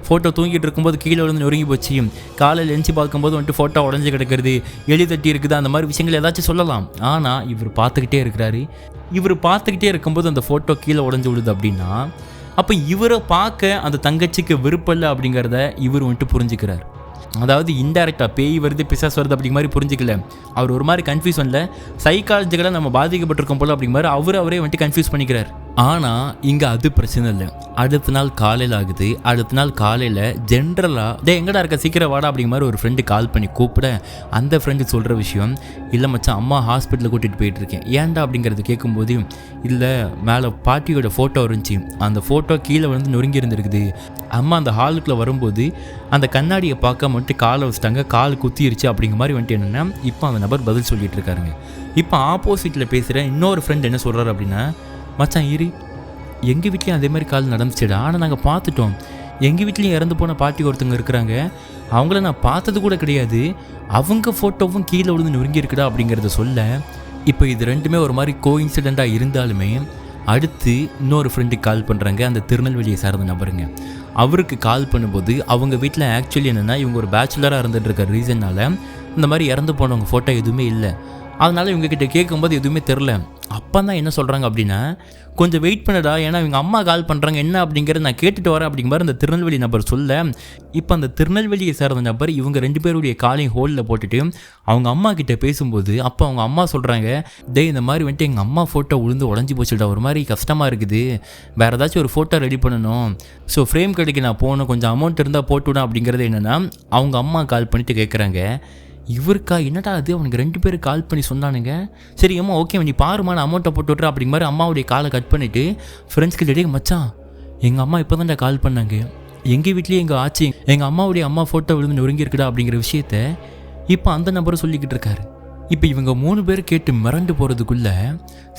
Speaker 1: ஃபோட்டோ தூங்கிட்டு இருக்கும்போது கீழே விழுந்து நொறுங்கி போச்சு, காலையில் எழுந்து பார்க்கும்போது வந்துட்டு ஃபோட்டோ உடஞ்சி கிடக்கிறது, எலி தட்டி இருக்குது, அந்த மாதிரி விஷயங்கள் ஏதாச்சும் சொல்லலாம். ஆனால் இவர் பார்த்துக்கிட்டே இருக்கிறாரு. இவர் பார்த்துக்கிட்டே இருக்கும்போது அந்த ஃபோட்டோ கீழே உடஞ்சி விழுது அப்படின்னா அப்போ இவரை பார்க்க அந்த தங்கச்சிக்கு விருப்பம் இல்லை அப்படிங்கிறத இவர் வந்துட்டு புரிஞ்சுக்கிறார். அதாவது இன்டெரக்டாக பேய் வருது பிசாஸ் வருது அப்படிங்கிற மாதிரி புரிஞ்சிக்கல. அவர் ஒரு மாதிரி கன்ஃபியூஷனில் சைக்காலஜிக்கலாக நம்ம பாதிக்கப்பட்டிருக்கோம் போல் அப்படிங்கிற மாதிரி அவரே வந்துட்டு கன்ஃபியூஸ் பண்ணிக்கிறார். ஆனால் இங்கே அது பிரச்சனை இல்லை. அடுத்த நாள் காலையில் ஆகுது. அடுத்த நாள் காலையில் ஜென்ரலாக எங்கடா இருக்க சீக்கிரம் வாடா அப்படிங்கிற மாதிரி ஒரு ஃப்ரெண்டு கால் பண்ணி கூப்பிட, அந்த ஃப்ரெண்டு சொல்கிற விஷயம், இல்லை மச்சான் அம்மா ஹாஸ்பிட்டலில் கூட்டிகிட்டு போயிட்டுருக்கேன். ஏன்டா அப்படிங்கிறது கேட்கும்போது, இல்லை மேலே பாட்டியோட ஃபோட்டோ இருந்துச்சு, அந்த ஃபோட்டோ கீழே வந்து நொறுங்கி இருந்திருக்குது. அம்மா அந்த ஹாலுக்குள்ளே வரும்போது அந்த கண்ணாடியை பார்க்க மட்டும் காலை வச்சுட்டாங்க, கால் குத்திருச்சு அப்படிங்கிற மாதிரி வந்துட்டு என்னென்னா இப்போ அந்த நபர் பதில் சொல்லிட்டு இருக்காருங்க. இப்போ ஆப்போசிட்டில் பேசுகிற இன்னொரு ஃப்ரெண்ட் என்ன சொல்கிறாரு அப்படின்னா, மச்சான் இரு, எங்கள் வீட்லேயும் அதே மாதிரி கால் நடந்துச்சுடா, ஆனால் நாங்கள் பார்த்துட்டோம். எங்கள் வீட்லேயும் இறந்து போன பாட்டி ஒருத்தவங்க இருக்கிறாங்க, அவங்கள நான் பார்த்தது கூட கிடையாது, அவங்க ஃபோட்டோவும் கீழே விழுந்து நொறுங்கி இருக்குடா அப்படிங்கிறத சொல்ல, இப்போ இது ரெண்டுமே ஒரு மாதிரி கோஇன்சிடெண்ட்டாக இருந்தாலுமே அடுத்து இன்னொரு ஃப்ரெண்டுக்கு கால் பண்ணுறாங்க, அந்த திருநெல்வேலியை சார்ந்த நபருங்க. அவருக்கு கால் பண்ணும்போது அவங்க வீட்டில் ஆக்சுவலி என்னென்னா இவங்க ஒரு பேச்சுலராக இருந்துகிட்டு இருக்க ரீசன்னால் இந்த மாதிரி இறந்து போனவங்க ஃபோட்டோ எதுவுமே இல்லை. அதனால் இவங்ககிட்ட கேட்கும்போது எதுவுமே தெரில. அப்போ தான் என்ன சொல்கிறாங்க அப்படின்னா, கொஞ்சம் வெயிட் பண்ணடா, ஏன்னா இவங்க அம்மா கால் பண்ணுறாங்க, என்ன அப்படிங்கிறத நான் கேட்டுட்டு வரேன் அப்படிங்கிற மாதிரி அந்த திருநெல்வேலி நபர் சொல்ல, இப்போ அந்த திருநெல்வேலியை சேர்ந்த நபர் இவங்க 2 பேருடைய காலையும் ஹோலில் போட்டுட்டு அவங்க அம்மா கிட்டே பேசும்போது, அப்போ அவங்க அம்மா சொல்கிறாங்க, இந்த மாதிரி வந்துட்டு எங்கள் அம்மா ஃபோட்டோ உளுந்து உடஞ்சி போச்சுடா, ஒரு மாதிரி கஷ்டமாக இருக்குது, வேறு ஏதாச்சும் ஒரு ஃபோட்டோ ரெடி பண்ணணும், ஸோ ஃப்ரேம் கடைக்கு நான் போகணும், கொஞ்சம் அமௌண்ட் இருந்தால் போட்டுவிடும் அப்படிங்கிறது என்னென்னா அவங்க அம்மா கால் பண்ணிவிட்டு கேட்குறாங்க. இவருக்கா என்னடா அது, அவனுக்கு 2 பேர் கால் பண்ணி சொன்னானுங்க, சரி அம்மா ஓகே நீ பாருமா நான் அமௌண்ட்டை போட்டு விட்றேன் அப்படிங்கிற மாதிரி அம்மாவுடைய காலை கட் பண்ணிவிட்டு ஃப்ரெண்ட்ஸ் கிட்டே, மச்சான் எங்கள் அம்மா இப்போ தான் கால் பண்ணாங்க, எங்கள் வீட்லேயே எங்கள் ஆச்சு எங்கள் அம்மாவுடைய அம்மா ஃபோட்டோ விழுந்து நொறுங்கி இருக்குடா அப்படிங்கிற விஷயத்த இப்போ அந்த நபரை சொல்லிக்கிட்டு இருக்காரு. இப்போ இவங்க 3 பேர் கேட்டு மிரண்டு போகிறதுக்குள்ளே,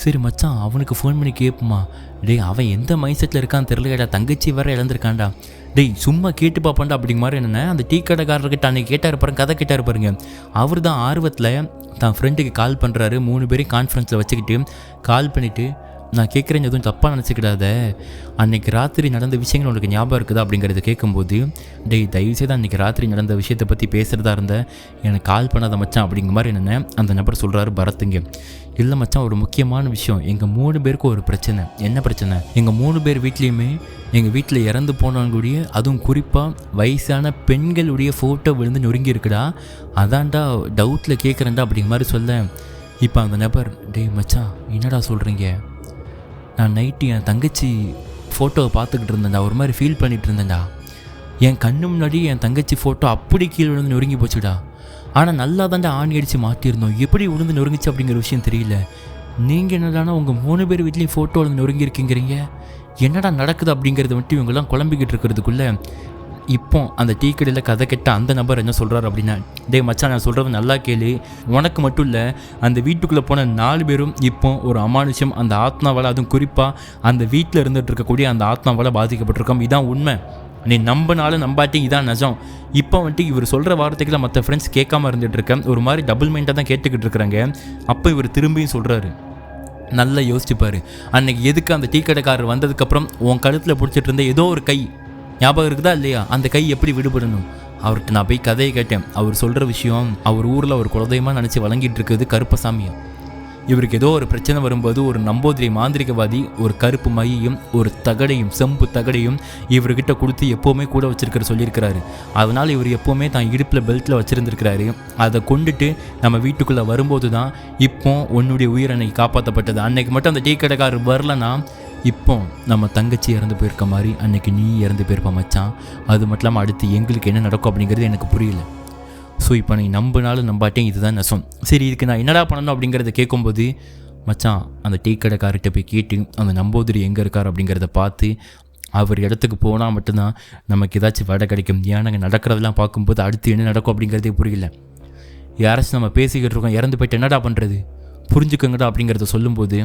Speaker 1: சரி மச்சான் அவனுக்கு ஃபோன் பண்ணி கேட்போமா, அவன் எந்த மைண்ட் செட்டில் இருக்கான்னு தெரியலடா, தங்கச்சி வேற இழந்திருக்கான்டா, சும்மா கேட்டு பார்ப்பான்டா அப்படிங்கிற மாதிரி என்னென்ன அந்த டீ கடைக்காரர்கிட்ட அன்றைக்கி கேட்டார் பாருங்க, கதை கேட்டார் பாருங்க. அவர் தான் ஆர்வத்தில் தான் ஃப்ரெண்டுக்கு கால் பண்ணுறாரு. 3 பேரையும் கான்ஃபரன்ஸில் வச்சுக்கிட்டு கால் பண்ணிவிட்டு, நான் கேட்குறேன் எதுவும் தப்பாக நினச்சிக்கிடாத, அன்றைக்கி ராத்திரி நடந்த விஷயங்கள் உனக்கு ஞாபகம் இருக்குதா அப்படிங்கிறத கேட்கும்போது, தயவுசெய்து அன்றைக்கி ராத்திரி நடந்த விஷயத்தை பற்றி பேசுகிறதா இருந்த எனக்கு கால் பண்ணாத மச்சான் அப்படிங்கிற மாதிரி என்னென்ன அந்த நபர் சொல்கிறாரு பரத்துங்க. இல்லை மச்சான் ஒரு முக்கியமான விஷயம், எங்கள் 3 பேருக்கும் ஒரு பிரச்சனை. என்ன பிரச்சனை, எங்கள் 3 பேர் வீட்லேயுமே எங்கள் வீட்டில் இறந்து போனவங்களுடைய, அதுவும் குறிப்பாக வயசான பெண்களுடைய ஃபோட்டோ விழுந்து நொறுங்கி இருக்குடா, அதான்டா டவுட்டில் கேட்குறேன்டா அப்படிங்கிற மாதிரி சொல்ல, இப்போ அந்த நபர், மச்சான் என்னடா சொல்கிறீங்க, நான் நைட்டு என் தங்கச்சி ஃபோட்டோவை பார்த்துக்கிட்டு இருந்தேன்டா, ஒரு மாதிரி ஃபீல் பண்ணிகிட்டு இருந்தேன்டா, என் கண்ணு முன்னாடி என் தங்கச்சி ஃபோட்டோ அப்படி கீழே விழுந்து நொறுங்கி போச்சுடா, ஆனால் நல்லா தாண்டா ஆணி அடித்து மாட்டியிருந்தோம், எப்படி விழுந்து நொறுங்கிச்சு அப்படிங்கிற விஷயம் தெரியல, நீங்கள் என்னடானா உங்கள் 3 பேர் வீட்லேயும் ஃபோட்டோ விழுந்து நொறுங்கியிருக்கீங்கிறீங்க, என்னடா நடக்குது அப்படிங்கிறத மட்டும் இவங்கெல்லாம் குழம்பிக்கிட்டு இருக்கிறதுக்குள்ளே இப்போ அந்த டீ கடையில் கதை கெட்ட அந்த நபர் என்ன சொல்கிறார் அப்படின்னா, மச்சான் நான் சொல்கிறது நல்லா கேளு, உனக்கு மட்டும் இல்லை அந்த வீட்டுக்குள்ளே போன 4 பேரும் இப்போ ஒரு அமானுஷம் அந்த ஆத்மாவால், அதுவும் குறிப்பாக அந்த வீட்டில் இருந்துகிட்டு இருக்கக்கூடிய அந்த ஆத்மாவால் பாதிக்கப்பட்டிருக்கோம், இதான் உண்மை, நீ நம்பினாலும் நம்பாட்டி இதான் நிஜம். இப்போ வந்துட்டு இவர் சொல்கிற வார்த்தைகளை மற்ற ஃப்ரெண்ட்ஸ் கேட்காம இருந்துகிட்ருக்கேன், ஒரு மாதிரி டபுள் மைண்டாக தான் கேட்டுக்கிட்டு இருக்கிறாங்க. அப்போ இவர் திரும்பியும் சொல்கிறாரு, நல்லா யோசிச்சுப்பார், அன்றைக்கி எதுக்கு அந்த டீ கடைக்காரர் வந்ததுக்கப்புறம் உன் கழுத்தில் பிடிச்சிட்டு இருந்த ஏதோ ஒரு கை ஞாபகம் இருக்குதா இல்லையா, அந்த கை எப்படி விடுபடணும், அவர்கிட்ட நான் போய் கதையை கேட்டேன், அவர் சொல்கிற விஷயம் அவர் ஊரில் ஒரு குலதெய்வமாக நினச்சி வழங்கிட்டு இருக்குது கருப்பசாமியை, இவருக்கு ஏதோ ஒரு பிரச்சனை வரும்போது ஒரு நம்போதிரி மாந்திரிகவாதி ஒரு கருப்பு மையையும் ஒரு தகடையும் செம்பு தகடையும் இவர்கிட்ட கொடுத்து எப்போவுமே கூட வச்சிருக்கிற சொல்லியிருக்கிறாரு, அதனால் இவர் எப்போவுமே தான் இடுப்பில் பெல்ட்டில் வச்சுருந்துருக்கிறாரு, அதை கொண்டுட்டு நம்ம வீட்டுக்குள்ளே வரும்போது தான் இப்போ உன்னுடைய உயிர் அன்னைக்கு காப்பாற்றப்பட்டது, அன்னைக்கு மட்டும் அந்த டீ கடைக்காரர் வரலன்னா இப்போ நம்ம தங்கச்சி இறந்து போயிருக்க மாதிரி அன்றைக்கி நீ இறந்து போயிருப்பா மச்சான், அது மட்டும் இல்லாமல் அடுத்து எங்களுக்கு என்ன நடக்கும் அப்படிங்கிறது எனக்கு புரியல, ஸோ இப்போ நீ நம்பினாலும் நம்பாட்டேன் இதுதான் நெசம், சரி இதுக்கு நான் என்னடா பண்ணணும் அப்படிங்கிறத கேட்கும்போது, மச்சான் அந்த டீ கடைக்கார்கிட்ட போய் கேட்டு அந்த நம்போதிரி எங்கே இருக்கார் அப்படிங்கிறத பார்த்து அவர் இடத்துக்கு போனால் மட்டும்தான் நமக்கு ஏதாச்சும் வடை கிடைக்கும், ஏன்னா நாங்கள் நடக்கிறதெல்லாம் பார்க்கும்போது அடுத்து என்ன நடக்கும் அப்படிங்கிறதே புரியல, யாராச்சும் நம்ம பேசிக்கிட்டு இருக்கோம், இறந்து போய்ட்டு என்னடா பண்ணுறது புரிஞ்சுக்கோங்கடா அப்படிங்கிறத சொல்லும்போது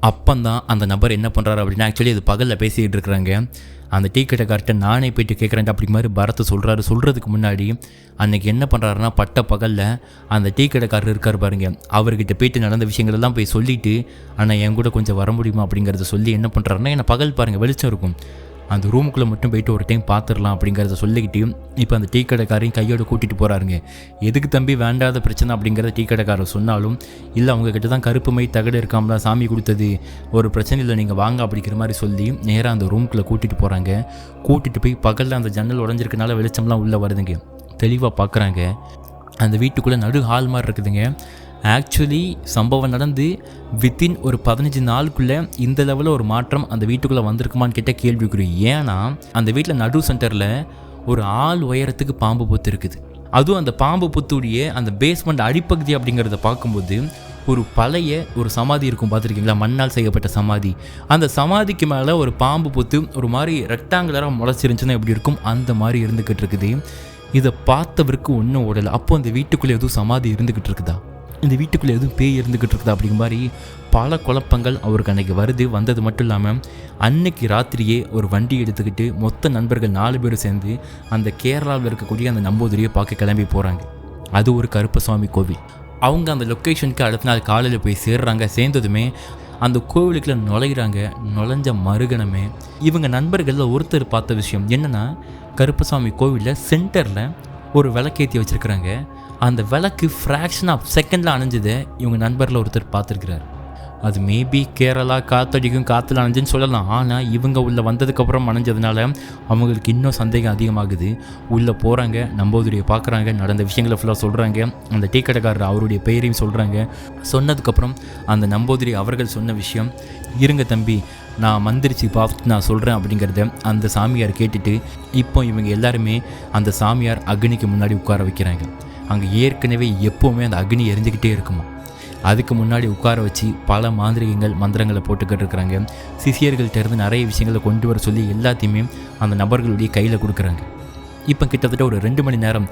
Speaker 1: அப்பந்தான் அந்த நபர் என்ன பண்ணுறாரு அப்படின்னா, ஆக்சுவலி அது பகலில் பேசிக்கிட்டு இருக்கிறாங்க, அந்த டீ கடைக்கார்ட்ட நானே போய்ட்டு கேட்குறேன் அப்படி மாதிரி பரத்தை சொல்கிறதுக்கு முன்னாடி அன்றைக்கி என்ன பண்ணுறாருன்னா, பட்ட பகலில் அந்த டீ கடைக்காரர் இருக்கார் பாருங்க, அவர்கிட்ட போய்ட்டு நடந்த விஷயங்களெல்லாம் போய் சொல்லிவிட்டு, ஆனால் என் கூட கொஞ்சம் வர முடியுமா அப்படிங்கிறத சொல்லி என்ன பண்ணுறாருன்னா, என்னை பகல் பாருங்கள் வெளிச்சம் இருக்கும், அந்த ரூமுக்குள்ளே மட்டும் போய்ட்டு ஒரு டைம் பார்த்துடலாம் அப்படிங்கிறத சொல்லிக்கிட்டு இப்போ அந்த டீ கடைக்காரையும் கையோடு கூட்டிகிட்டு போகிறாருங்க. எதுக்கு தம்பி வேண்டாத பிரச்சனை அப்படிங்கிறத டீ கடைக்காரர் சொன்னாலும், இல்லை அவங்கக்கிட்ட தான் கருப்பு மை தகடு இருக்காமலா சாமி கொடுத்தது, ஒரு பிரச்சனை இல்லை நீங்கள் வாங்க அப்படிங்கிற மாதிரி சொல்லி நேராக அந்த ரூமுக்குள்ளே கூட்டிகிட்டு போகிறாங்க. கூட்டிகிட்டு போய் பகலில் அந்த ஜன்னல் உடஞ்சிருக்கனால வெளிச்சம்லாம் உள்ளே வருதுங்க, தெளிவாக பார்க்குறாங்க. அந்த வீட்டுக்குள்ளே நடு ஹால் மாதிரி இருக்குதுங்க, ஆக்சுவலி சம்பவம் நடந்து வித்தின் ஒரு 15 நாளுக்குள்ளே இந்த லெவலில் ஒரு மாற்றம் அந்த வீட்டுக்குள்ளே வந்திருக்குமான்னு கேட்ட கேள்விக்குறி. ஏன்னா அந்த வீட்டில் நடு சென்டரில் ஒரு ஆள் உயரத்துக்கு பாம்பு புத்து இருக்குது. அதுவும் அந்த பாம்பு புத்துடைய அந்த பேஸ்மெண்ட் அடிப்பகுதி அப்படிங்கிறத பார்க்கும்போது ஒரு பழைய ஒரு சமாதி இருக்கும், பார்த்துருக்கீங்களா? மண்ணால் செய்யப்பட்ட சமாதி. அந்த சமாதிக்கு மேலே ஒரு பாம்பு புத்து ஒரு மாதிரி ரெக்டாங்குலராக முளைச்சிருந்துச்சுன்னா எப்படி இருக்கும், அந்த மாதிரி இருந்துக்கிட்டு இருக்குது. இதை பார்த்தவருக்கு ஒன்றும் ஓடலை. அப்போ அந்த வீட்டுக்குள்ளே எதுவும் சமாதி இருந்துக்கிட்டு இருக்குதா, இந்த வீட்டுக்குள்ளே எதுவும் பேய் இருந்துக்கிட்டு இருக்குதா அப்படிங்கிற மாதிரி பல குழப்பங்கள் அவருக்கு அன்றைக்கி வந்தது மட்டும் இல்லாமல் அன்னைக்கு ராத்திரியே ஒரு வண்டி எடுத்துக்கிட்டு மொத்த நண்பர்கள் 4 பேர் சேர்ந்து அந்த கேரளாவில் இருக்கக்கூடிய அந்த நம்பூதிரியை பார்க்க கிளம்பி போகிறாங்க. அது ஒரு கருப்பசாமி கோவில். அவங்க அந்த லொக்கேஷனுக்கு அடுத்த நாள் காலையில் போய் சேர்றாங்க. சேர்ந்ததுமே அந்த கோவிலுக்குள்ள நுழைஞ்ச மறுகணமே இவங்க நண்பர்களில் ஒருத்தர் பார்த்த விஷயம் என்னென்னா, கருப்பசாமி கோவிலில் சென்டரில் ஒரு விளக்கேற்றி வச்சுருக்குறாங்க. அந்த விளக்கு ஃப்ராக்ஷன் ஆஃப் செகண்டில் அணைஞ்சதை இவங்க நண்பரில் ஒருத்தர் பார்த்துருக்குறாரு. அது மேபி கேரளா காற்றடிக்கும் காற்றுல அணைஞ்சுன்னு சொல்லலாம். ஆனால் இவங்க உள்ளே வந்ததுக்கப்புறம் அணைஞ்சதுனால அவங்களுக்கு இன்னும் சந்தேகம் அதிகமாகுது. உள்ளே போகிறாங்க, நம்பூதிரியை பார்க்குறாங்க, நடந்த விஷயங்களை ஃபுல்லாக சொல்கிறாங்க. அந்த டீ கடைக்காரர் அவருடைய பெயரையும் சொல்கிறாங்க. சொன்னதுக்கப்புறம் அந்த நம்பூதிரி அவர்கள் சொன்ன விஷயம், இருங்க தம்பி நான் மந்திரிச்சு பார்த்துட்டு நான் சொல்கிறேன் அப்படிங்கிறத அந்த சாமியார் கேட்டுட்டு இப்போ இவங்க எல்லாருமே அந்த சாமியார் அக்னிக்கு முன்னாடி உட்கார வைக்கிறாங்க. அங்கே ஏற்கனவே எப்போவுமே அந்த அக்னி எரிஞ்சுக்கிட்டே இருக்குமா. அதுக்கு முன்னாடி உட்கார வச்சு பல மாந்திரிகங்கள் மந்திரங்களை போட்டுக்கிட்டு இருக்கிறாங்க. சிஷியர்கள்ட்டேருந்து நிறைய விஷயங்களை கொண்டு வர சொல்லி எல்லாத்தையுமே அந்த நபர்களுடைய கையில் கொடுக்குறாங்க. இப்போ கிட்டத்தட்ட ஒரு 2 மணி நேரம்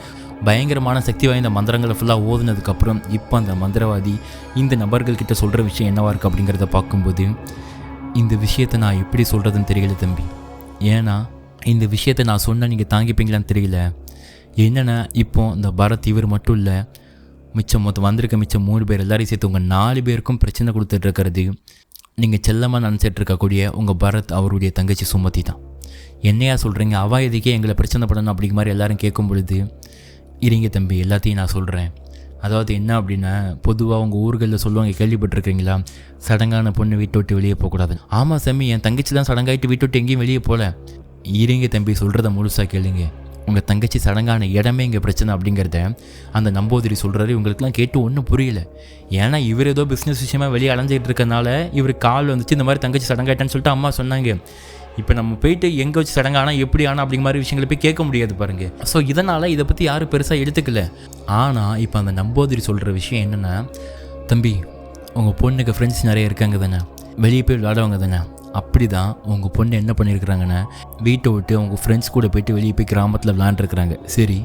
Speaker 1: பயங்கரமான சக்தி வாய்ந்த மந்திரங்களை ஃபுல்லாக ஓதுனதுக்கப்புறம் இப்போ அந்த மந்திரவாதி இந்த நபர்கள்கிட்ட சொல்கிற விஷயம் என்னவாக இருக்குது அப்படிங்கிறத பார்க்கும்போது, இந்த விஷயத்தை நான் எப்படி சொல்கிறதுன்னு தெரியல தம்பி. ஏன்னா இந்த விஷயத்தை நான் சொன்னால் நீங்கள் தாங்கிப்பீங்களான்னு தெரியல. என்னென்னா இப்போ இந்த பரத் இவர் மட்டும் இல்லை, மிச்சம் 3 பேர் எல்லாரையும் சேர்த்து உங்கள் 4 பேருக்கும் பிரச்சனை கொடுத்துட்ருக்கிறது நீங்கள் செல்லமாக நினச்சிட்ருக்கக்கூடிய உங்கள் பரத் அவருடைய தங்கச்சி சுமதி தான். என்னையா சொல்கிறீங்க, அவள் எதுக்கே எங்களை பிரச்சனை பண்ணணும் அப்படிங்கிற மாதிரி எல்லோரும் கேட்கும் பொழுது, இருங்க தம்பி எல்லாத்தையும் நான் சொல்கிறேன். அதாவது என்ன அப்படின்னா, பொதுவாக உங்கள் ஊர்களில் சொல்லுவாங்க, கேள்விப்பட்டிருக்கீங்களா, சடங்கான பொண்ணு வீட்டை விட்டு வெளியே போகக்கூடாது. ஆமாம் சாமி, என் தங்கச்சி தான் சடங்காயிட்டு வீட்டு விட்டு எங்கேயும் வெளியே போகல. இருங்க தம்பி சொல்கிறத முழுசாக கேளுங்க. உங்கள் தங்கச்சி சடங்கான இடமே இங்கே பிரச்சனை அப்படிங்கிறத அந்த நம்பூதிரி சொல்கிறாரு. இவங்களுக்குலாம் கேட்டு ஒன்றும் புரியல. ஏன்னா இவர் ஏதோ பிஸ்னஸ் விஷயமாக வெளியே அலைஞ்சிட்டு இருக்கனால இவர் கால் வந்துச்சு, இந்த மாதிரி தங்கச்சி சடங்காயிட்டான்னு சொல்லிட்டு அம்மா சொன்னாங்க. இப்போ நம்ம போயிட்டு எங்கே வச்சு சடங்கானா எப்படி ஆனால் அப்படிங்கிற மாதிரி விஷயங்களை போய் கேட்க முடியாது பாருங்கள். ஸோ இதனால் இதை பற்றி யாரும் பெருசாக எடுத்துக்கல. ஆனால் இப்போ அந்த நம்பூதிரி சொல்கிற விஷயம் என்னென்னா, தம்பி உங்கள் பொண்ணுக்கு ஃப்ரெண்ட்ஸ் நிறைய இருக்காங்க தானே, வெளியே போய் விளையாடுவாங்க தானே, அப்படி தான் உங்கள் பொண்ணு என்ன பண்ணியிருக்கிறாங்கன்னா, வீட்டை விட்டு அவங்க ஃப்ரெண்ட்ஸ் கூட போய்ட்டு வெளியே போய் கிராமத்தில் விளையாண்டுருக்குறாங்க. சரி,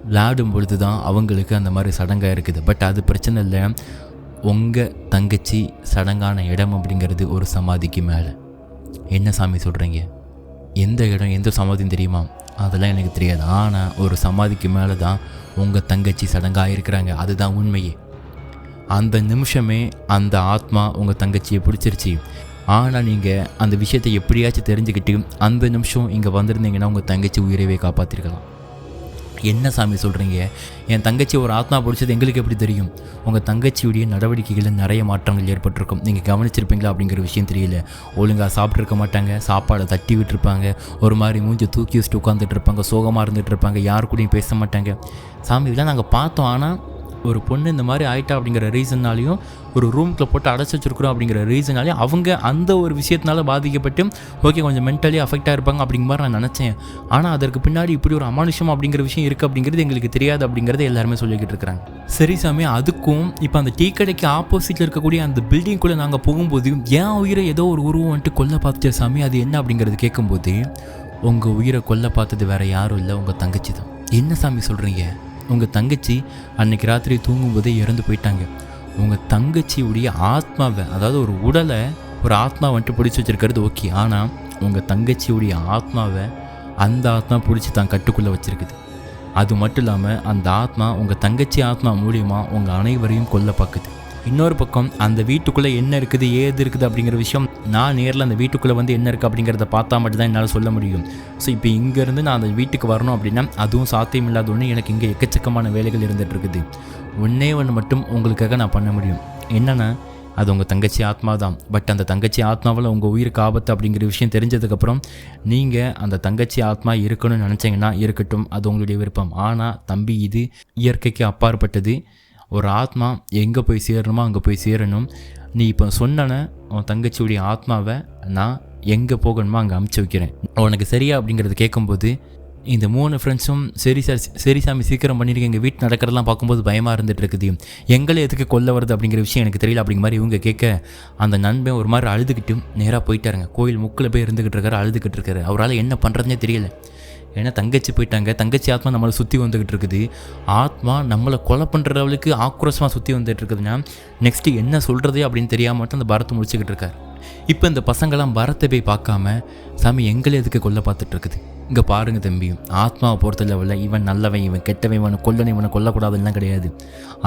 Speaker 1: விளையாடும் பொழுது தான் அவங்களுக்கு அந்த மாதிரி சடங்காக இருக்குது. பட் அது பிரச்சனை இல்லை. உங்கள் தங்கச்சி சடங்கான இடம் அப்படிங்கிறது ஒரு சமாதிக்கு மேலே. என்ன சாமி சொல்கிறீங்க, எந்த இடம் எந்த சமாதின்னு தெரியுமா? அதெல்லாம் எனக்கு தெரியாது. ஆனால் ஒரு சமாதிக்கு மேலே தான் உங்கள் தங்கச்சி சடங்காக இருக்கிறாங்க. அதுதான் உண்மையே. அந்த நிமிஷமே அந்த ஆத்மா உங்கள் தங்கச்சியை பிடிச்சிருச்சு. ஆனால் நீங்கள் அந்த விஷயத்தை எப்படியாச்சும் தெரிஞ்சுக்கிட்டு அந்த நிமிஷம் இங்கே வந்திருந்தீங்கன்னா உங்கள் தங்கச்சி உயிரவே காப்பாற்றிருக்கலாம். என்ன சாமி சொல்கிறீங்க, என் தங்கச்சி ஒரு ஆத்மா பிடிச்சது எங்களுக்கு எப்படி தெரியும்? உங்கள் தங்கச்சியுடைய நடவடிக்கைகளில் நிறைய மாற்றங்கள் ஏற்பட்டிருக்கும், நீங்கள் கவனிச்சிருப்பீங்களா அப்படிங்கிற விஷயம் தெரியல. ஒழுங்காக சாப்பிட்ருக்க மாட்டாங்க, சாப்பாடை தட்டி விட்டுருப்பாங்க, ஒரு மாதிரி மூஞ்சி தூக்கி வச்சுட்டு உட்காந்துட்டு இருப்பாங்க, சோகமாக இருந்துகிட்டு இருப்பாங்க, யாரு கூடயும் பேச மாட்டாங்க. சாமி இதெல்லாம் நாங்கள் பார்த்தோம். ஆனால் ஒரு பொண்ணு இந்த மாதிரி ஆயிட்டா அப்படிங்கிற ரீசன்னாலையும், ஒரு ரூம்குள்ளே போட்டு அடைச்சி வச்சுருக்குறோம் அப்படிங்கிற ரீசனாலையும் அவங்க அந்த ஒரு விஷயத்தினால பாதிக்கப்பட்டு ஓகே கொஞ்சம் மென்டலி அஃபெக்டாக இருப்பாங்க அப்படிங்கிற மாதிரி நான் நினச்சேன். ஆனால் அதற்கு பின்னாடி இப்படி ஒரு அமானுஷம் அப்படிங்கிற விஷயம் இருக்குது அப்படிங்கிறது எங்களுக்கு தெரியாது அப்படிங்கிறத எல்லாருமே சொல்லிக்கிட்டு இருக்கிறாங்க. சரி சாமி, அதுக்கும் இப்போ அந்த டீ கடைக்கு ஆப்போசிட்டில் இருக்கக்கூடிய அந்த பில்டிங்குள்ளே நாங்கள் போகும்போது என் உயிரை ஏதோ ஒரு உருவம் வந்துட்டு கொல்ல பார்த்துச்சா சாமி, அது என்ன அப்படிங்கிறது கேட்கும்போது, உங்கள் உயிரை கொல்ல பார்த்தது வேறு யாரும் இல்லை, உங்கள் தங்கச்சி தான். என்ன சாமி சொல்கிறீங்க? உங்கள் தங்கச்சி அன்றைக்கி ராத்திரி தூங்கும்போதே இறந்து போயிட்டாங்க. உங்கள் தங்கச்சியுடைய ஆத்மாவை, அதாவது ஒரு உடலை ஒரு ஆத்மா வந்துட்டு பிடிச்சி வச்சுருக்கிறது ஓகே, ஆனால் உங்கள் தங்கச்சியுடைய ஆத்மாவை அந்த ஆத்மா பிடிச்சி தான் கட்டுக்குள்ளே வச்சுருக்குது. அது மட்டும் இல்லாமல் அந்த ஆத்மா உங்கள் தங்கச்சி ஆத்மா மூலியமாக உங்கள் அனைவரையும் கொல்ல பார்க்குது. இன்னொரு பக்கம் அந்த வீட்டுக்குள்ளே என்ன இருக்குது ஏது இருக்குது அப்படிங்கிற விஷயம் நான் நேரில் அந்த வீட்டுக்குள்ளே வந்து என்ன இருக்குது அப்படிங்கிறத பார்த்தா மட்டும்தான் என்னால் சொல்ல முடியும். ஸோ இப்போ இங்கேருந்து நான் அந்த வீட்டுக்கு வரணும் அப்படின்னா அதுவும் சாத்தியம் இல்லாத ஒன்று. எனக்கு இங்கே எக்கச்சக்கமான வேலைகள் இருந்துகிட்ருக்குது. ஒன்றே ஒன்று மட்டும் உங்களுக்காக நான் பண்ண முடியும். என்னென்னா, அது உங்கள் தங்கச்சி ஆத்மா தான். பட் அந்த தங்கச்சி ஆத்மாவில் உங்கள் உயிருக்கு ஆபத்து அப்படிங்கிற விஷயம் தெரிஞ்சதுக்கப்புறம் நீங்கள் அந்த தங்கச்சி ஆத்மா இருக்கணும்னு நினச்சிங்கன்னா இருக்கட்டும், அது உங்களுடைய விருப்பம். ஆனால் தம்பி, இது இயற்கைக்கு அப்பாற்பட்டது. ஒரு ஆத்மா எங்கே போய் சேரணுமோ அங்கே போய் சேரணும். நீ இப்போ சொன்னன உன் தங்கச்சியுடைய ஆத்மாவை நான் எங்கே போகணுமோ அங்கே அமுச்சு வைக்கிறேன், உனக்கு சரியா அப்படிங்கிறது கேட்கும்போது இந்த 3 ஃப்ரெண்ட்ஸும் சரி சார், சரி சாமி சீக்கிரம் பண்ணியிருக்கேன், எங்கள் வீட்டு நடக்கிறதெல்லாம் பார்க்கும்போது பயமாக இருந்துகிட்டு இருக்குது, எங்களை எதுக்கு கொல்ல வருது அப்படிங்கிற விஷயம் எனக்கு தெரியல அப்படிங்கிற மாதிரி இவங்க கேட்க அந்த நண்பன் ஒரு மாதிரி அழுதுகிட்டு நேராக போயிட்டாருங்க. கோயில் முக்கில் போய் இருந்துக்கிட்டு இருக்காரு, அழுதுகிட்டு இருக்காரு. அவரால் என்ன பண்ணுறதுனே தெரியல. ஏன்னா தங்கச்சி போயிட்டாங்க, தங்கச்சி ஆத்மா நம்மளை சுற்றி வந்துக்கிட்டு இருக்குது. ஆத்மா நம்மளை கொலை பண்ணுற அளவுக்கு ஆக்ரோஷமாக சுற்றி வந்துட்டு இருக்குதுன்னா நெக்ஸ்ட்டு என்ன சொல்கிறது அப்படின்னு தெரியாமல் மட்டும் அந்த பரத்தை முடிச்சுக்கிட்டு இருக்கார். இப்போ இந்த பசங்களாம் பரத்தை போய் பார்க்காம சாமி எங்களை எதுக்கு கொல்ல பார்த்துட்டு இருக்குது, இங்கே பாருங்கள் தம்பி, ஆத்மாவை பொறுத்த லெவலில் இவன் நல்லவன் இவன் கெட்டவன் இவனை கொல்லணும் இவனை கொல்லக்கூடாதுலாம் கிடையாது.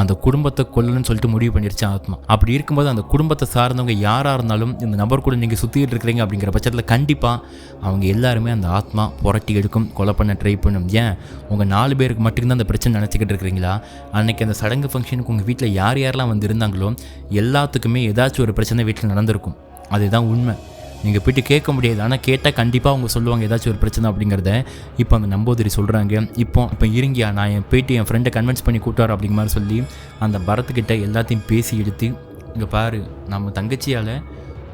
Speaker 1: அந்த குடும்பத்தை கொல்லணும்னு சொல்லிட்டு முடிவு பண்ணிருச்சு ஆத்மா. அப்படி இருக்கும்போது அந்த குடும்பத்தை சார்ந்தவங்க யாராக இருந்தாலும் இந்த நபர் கூட நீங்கள் சுற்றிக்கிட்டு இருக்கிறீங்க அப்படிங்கிற பட்சத்தில் கண்டிப்பாக அவங்க எல்லாருமே அந்த ஆத்மா புரட்டி எடுக்கும், கொலை பண்ண ட்ரை பண்ணும். ஏன் உங்கள் 4 பேருக்கு மட்டும்தான் அந்த பிரச்சனை நினச்சிக்கிட்டு இருக்கிறீங்களா? அன்றைக்கி அந்த சடங்கு ஃபங்க்ஷனுக்கு உங்கள் வீட்டில் யார் யாரெல்லாம் வந்து இருந்தாங்களோ எல்லாத்துக்குமே ஏதாச்சும் ஒரு பிரச்சனை வீட்டில் நடந்திருக்கும். அதுதான் உண்மை. நீங்கள் போய்ட்டு கேட்க முடியாது, ஆனால் கேட்டால் கண்டிப்பாக அவங்க சொல்லுவாங்க ஏதாச்சும் ஒரு பிரச்சனை அப்படிங்கிறத. இப்போ அந்த நம்பூதிரி சொல்கிறாங்க, இப்போ இருங்கியா நான் போய்ட்டு என் ஃப்ரெண்டை கன்வின்ஸ் பண்ணி கூட்டார் அப்படிங்கிற மாதிரி சொல்லி அந்த பரத்துக்கிட்ட எல்லாத்தையும் பேசி எடுத்து, இங்கே பாரு நம்ம தங்கச்சியால்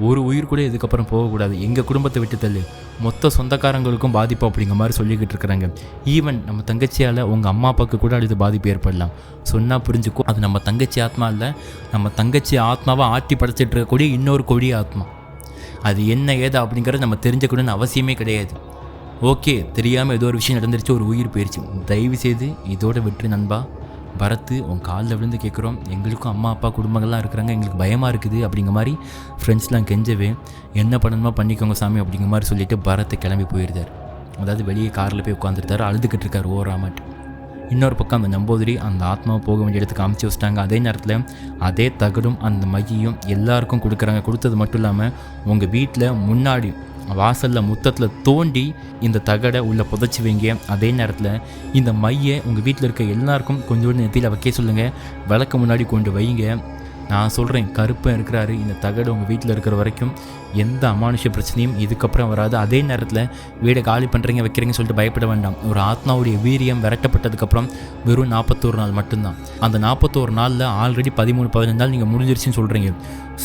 Speaker 1: ஒரு உயிர் கூட இதுக்கப்புறம் போகக்கூடாது, எங்கள் குடும்பத்தை விட்டு தள்ளு, மொத்த சொந்தக்காரங்களுக்கும் பாதிப்பு அப்படிங்கிற மாதிரி சொல்லிக்கிட்டு இருக்கிறாங்க. ஈவன் நம்ம தங்கச்சியால் உங்கள் அம்மா அப்பாவுக்கு கூட அது பாதிப்பு ஏற்படலாம். சொன்னால் புரிஞ்சுக்கோ, அது நம்ம தங்கச்சி ஆத்மா இல்லை, நம்ம தங்கச்சி ஆத்மாவை ஆட்டி படைச்சிட்டு இருக்கக்கூடிய இன்னொரு கொடிய ஆத்மா. அது என்ன ஏதா அப்படிங்கிறது நம்ம தெரிஞ்சுக்கணும்னு அவசியமே கிடையாது. ஓகே, தெரியாமல் ஏதோ ஒரு விஷயம் நடந்துருச்சு, ஒரு உயிர் போயிடுச்சு, தயவு செய்து இதோட விட்டுரு நண்பா. பரத்து உன் காலில் விழுந்து கேட்குறோம், எங்களுக்கும் அம்மா அப்பா குடும்பங்கள்லாம் இருக்கிறாங்க, எங்களுக்கு பயமாக இருக்குது அப்படிங்கிற மாதிரி ஃப்ரெண்ட்ஸ்லாம் கெஞ்சவே என்ன பண்ணணுமோ பண்ணிக்கோங்க சாமி அப்படிங்கிற மாதிரி சொல்லிவிட்டு பரத்தை கிளம்பி போயிருந்தார். அதாவது வெளியே காரில் போய் உட்காந்துருத்தாரு, அழுதுகிட்டு இருக்கார் ஓராமட்டு. இன்னொரு பக்கம் அந்த நம்பூதிரி அந்த ஆத்மாவை போக வேண்டிய இடத்துக்கு அமுச்சு வச்சிட்டாங்க. அதே நேரத்தில் அதே தகடும் அந்த மையையும் எல்லாருக்கும் கொடுக்குறாங்க. கொடுத்தது மட்டும் இல்லாமல் உங்கள் வீட்டில் முன்னாடி வாசலில் முத்தத்தில் தோண்டி இந்த தகடை உள்ளே புதைச்சி வைங்க. அதே நேரத்தில் இந்த மையை உங்கள் வீட்டில் இருக்க எல்லாருக்கும் கொஞ்சோண்டு நெத்தியில் வைக்க சொல்லுங்கள், விளக்கு முன்னாடி கொண்டு வைங்க. நான் சொல்கிறேன், கருப்பன் இருக்கிறாரு, இந்த தகடு உங்கள் வீட்டில் இருக்கிற வரைக்கும் எந்த அமானுஷ பிரச்சனையும் இதுக்கப்புறம் வராது. அதே நேரத்தில் வீடை காலி பண்ணுறீங்க வைக்கிறீங்கன்னு சொல்லிட்டு பயப்பட வேண்டாம். ஒரு ஆத்மாவுடைய வீரியம் விரட்டப்பட்டதுக்கப்புறம் வெறும் 41 நாள் மட்டும்தான். அந்த 41 நாளில் ஆல்ரெடி 13-15 நாள் நீங்கள் முடிஞ்சிருச்சுன்னு சொல்கிறீங்க.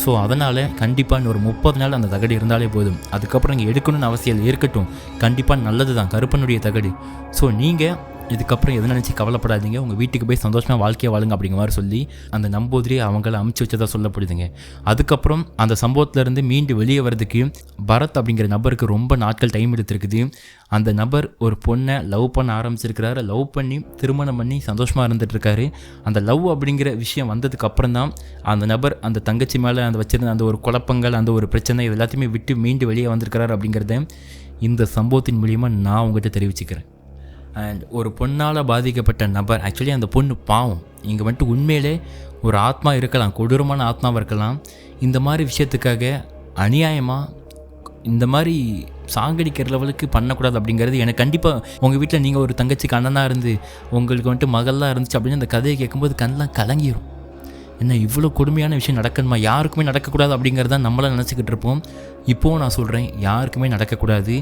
Speaker 1: ஸோ அதனால் கண்டிப்பாக இன்னொரு 30 நாள் அந்த தகடு இருந்தாலே போதும். அதுக்கப்புறம் நீங்கள் எடுக்கணும்னு அவசியம் இல்லை, இருக்கட்டும், கண்டிப்பாக நல்லது தான் கருப்பனுடைய தகடு. ஸோ நீங்கள் இதுக்கப்புறம் எதை நினச்சி கவலைப்படாதீங்க, உங்கள் வீட்டுக்கு போய் சந்தோஷமாக வாழ்க்கையை வாழுங்க அப்படிங்கிற மாதிரி சொல்லி அந்த நம்பூதிரி அவங்கள அமுச்சு வச்சதாக சொல்லப்படுதுங்க. அதுக்கப்புறம் அந்த சம்பவத்திலேருந்து மீண்டு வெளியே வரதுக்கு பரத் அப்படிங்கிற நபருக்கு ரொம்ப நாட்கள் டைம் எடுத்துருக்குது. அந்த நபர் ஒரு பொண்ணை லவ் பண்ண ஆரம்பிச்சிருக்கிறாரு, லவ் பண்ணி திருமணம் பண்ணி சந்தோஷமாக இருந்துகிட்ருக்காரு. அந்த லவ் அப்படிங்கிற விஷயம் வந்ததுக்கப்புறம் தான் அந்த நபர் அந்த தங்கச்சி மேலே அந்த வச்சுருந்த அந்த ஒரு குழப்பங்கள், அந்த ஒரு பிரச்சனை எல்லாத்தையுமே விட்டு மீண்டு வெளியே வந்திருக்கிறார் அப்படிங்கிறத இந்த சம்பவத்தின் மூலிமா நான் உங்கள்கிட்ட தெரிவிச்சுக்கிறேன். அண்ட் ஒரு பொண்ணால் பாதிக்கப்பட்ட நபர், ஆக்சுவலி அந்த பொண்ணு பாவம், இங்கே வந்துட்டு உண்மையிலே ஒரு ஆத்மா இருக்கலாம், கொடூரமான ஆத்மாவாக இருக்கலாம். இந்த மாதிரி விஷயத்துக்காக அநியாயமாக இந்த மாதிரி சாகடிக்கிற லெவலுக்கு பண்ணக்கூடாது அப்படிங்கிறது எனக்கு கண்டிப்பாக. உங்கள் வீட்டில் நீங்கள் ஒரு தங்கச்சிக்கு அண்ணனாக இருந்து உங்களுக்கு வந்துட்டு மகளாக இருந்துச்சு அப்படின்னு அந்த கதையை கேட்கும்போது கண்ணெலாம் கலங்கிடும். என்ன இவ்வளோ கொடுமையான விஷயம் நடக்கணுமா, யாருக்குமே நடக்கக்கூடாது அப்படிங்கிறது தான் நம்மளாம் நினச்சிக்கிட்டு இருப்போம். இப்போது நான் சொல்கிறேன், யாருக்குமே நடக்கக்கூடாது.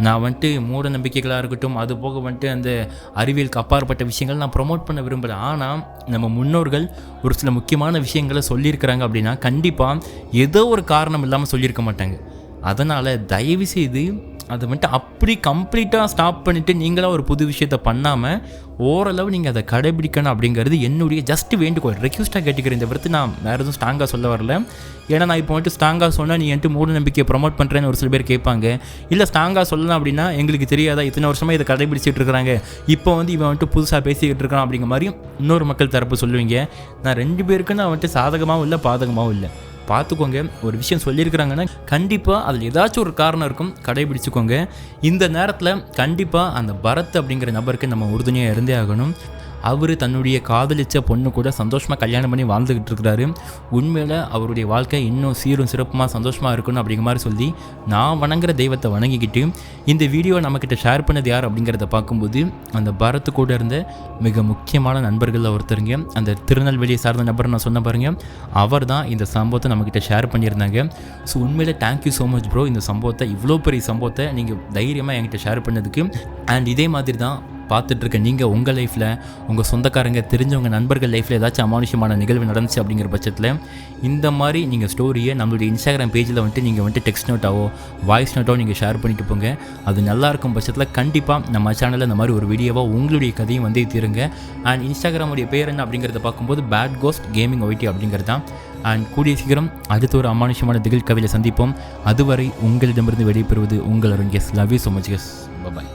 Speaker 1: நான் வந்துட்டு மூட நம்பிக்கைகளாக இருக்கட்டும், அது போக வந்துட்டு அந்த அறிவியலுக்கு அப்பாற்பட்ட விஷயங்கள் நான் ப்ரொமோட் பண்ண விரும்புகிறேன். ஆனால் நம்ம முன்னோர்கள் ஒரு சில முக்கியமான விஷயங்களை சொல்லியிருக்கிறாங்க அப்படின்னா கண்டிப்பாக ஏதோ ஒரு காரணம் இல்லாமல் சொல்லியிருக்க மாட்டாங்க. அதனால் தயவுசெய்து அதை வந்துட்டு அப்படி கம்ப்ளீட்டாக ஸ்டாப் பண்ணிவிட்டு நீங்களாக ஒரு புது விஷயத்தை பண்ணாமல் ஓரளவு நீங்கள் அதை கடைபிடிக்கணும் அப்படிங்கிறது என்னுடைய ஜஸ்ட் வேண்டுகோள், ரெக்வஸ்ட்டாக கேட்டுக்கிறேன். இந்த விருத்து நான் வேறு எதுவும் ஸ்ட்ராங்காக சொல்ல வரல. ஏன்னா நான் இப்போ வந்துட்டு ஸ்ட்ராங்காக சொன்னால் நீ வந்துட்டு மூட நம்பிக்கையை ப்ரொமோட் பண்ணுறேன்னு ஒரு சில பேர் கேட்பாங்க. இல்லை ஸ்ட்ராங்காக சொல்லலாம் அப்படின்னா எங்களுக்கு தெரியாதா, இத்தனை வருஷமாக இதை கடைபிடிச்சிட்டு இருக்கிறாங்க, இப்போ வந்து இவன் வந்துட்டு புதுசாக பேசிக்கிட்டு இருக்கான் அப்படிங்கிற மாதிரி இன்னொரு மக்கள் தரப்பு சொல்லுவீங்க. நான் 2 பேருக்கும் நான் வந்துட்டு சாதகமாகவும் இல்லை பாதகமாகவும் இல்லை. பார்த்துக்கோங்க, ஒரு விஷயம் சொல்லியிருக்கிறாங்கன்னா கண்டிப்பாக அதில் ஏதாச்சும் ஒரு காரணம் இருக்கும், கடைபிடிச்சிக்கோங்க. இந்த நேரத்தில் கண்டிப்பாக அந்த பரத் அப்படிங்கிற நபருக்கு நம்ம உறுதுணையாக இருந்தே ஆகணும். அவர் தன்னுடைய காதலிச்ச பொண்ணு கூட சந்தோஷமாக கல்யாணம் பண்ணி வாழ்ந்துக்கிட்டு இருக்கிறாரு. உண்மையில் அவருடைய வாழ்க்கை இன்னும் சீரும் சிறப்புமாக சந்தோஷமாக இருக்கணும் அப்படிங்கிற மாதிரி சொல்லி நான் வணங்குற தெய்வத்தை வணங்கிக்கிட்டு இந்த வீடியோ நம்மக்கிட்ட ஷேர் பண்ணது யார் அப்படிங்கிறத பார்க்கும்போது அந்த பரத்து கூட இருந்த மிக முக்கியமான நண்பர்களில் ஒருத்தருங்க, அந்த திருநெல்வேலியை சார்ந்த நபர் நான் சொன்ன பாருங்க, அவர் தான் இந்த சம்பவத்தை நம்மக்கிட்ட ஷேர் பண்ணியிருந்தாங்க. ஸோ உண்மையில் தேங்க்யூ ஸோ மச் ப்ரோ, இந்த சம்பவத்தை, இவ்வளோ பெரிய சம்பவத்தை நீங்கள் தைரியமாக என்கிட்ட ஷேர் பண்ணதுக்கு. அண்ட் இதே மாதிரி தான் பார்த்துட்ருக்க நீங்கள் உங்கள் லைஃப்பில் உங்கள் சொந்தக்காரங்க தெரிஞ்சவங்க நண்பர்கள் லைஃப்பில் ஏதாச்சும் அமானுஷமான நிகழ்வு நடந்துச்சு அப்படிங்கிற பட்சத்தில் இந்த மாதிரி நீங்கள் ஸ்டோரியை நம்மளுடைய இன்ஸ்டாகிராம் பேஜில் நீங்கள் டெக்ஸ்ட் நோட்டாவோ வாய்ஸ் நோட்டாவோ நீங்கள் ஷேர் பண்ணிட்டு போங்க. அது நல்லாயிருக்கும் பட்சத்தில் கண்டிப்பாக நம்ம சேனலில் இந்த மாதிரி ஒரு வீடியோவோ உங்களுடைய கதையும் தீருங்க. அண்ட் இன்ஸ்டாகிராமுடைய பேர் என்ன அப்படிங்கிறத பார்க்கும்போது பேட் கோஸ்ட் கேமிங் ஒய்டி அப்படிங்கிறது தான். அண்ட் கூடிய சீக்கிரம் அடுத்த ஒரு அமானுஷமான திகில் கவியில் சந்திப்போம். அதுவரை உங்களிடமிருந்து வெளியே பெறுவது உங்கள் Arun. Love you so much. By.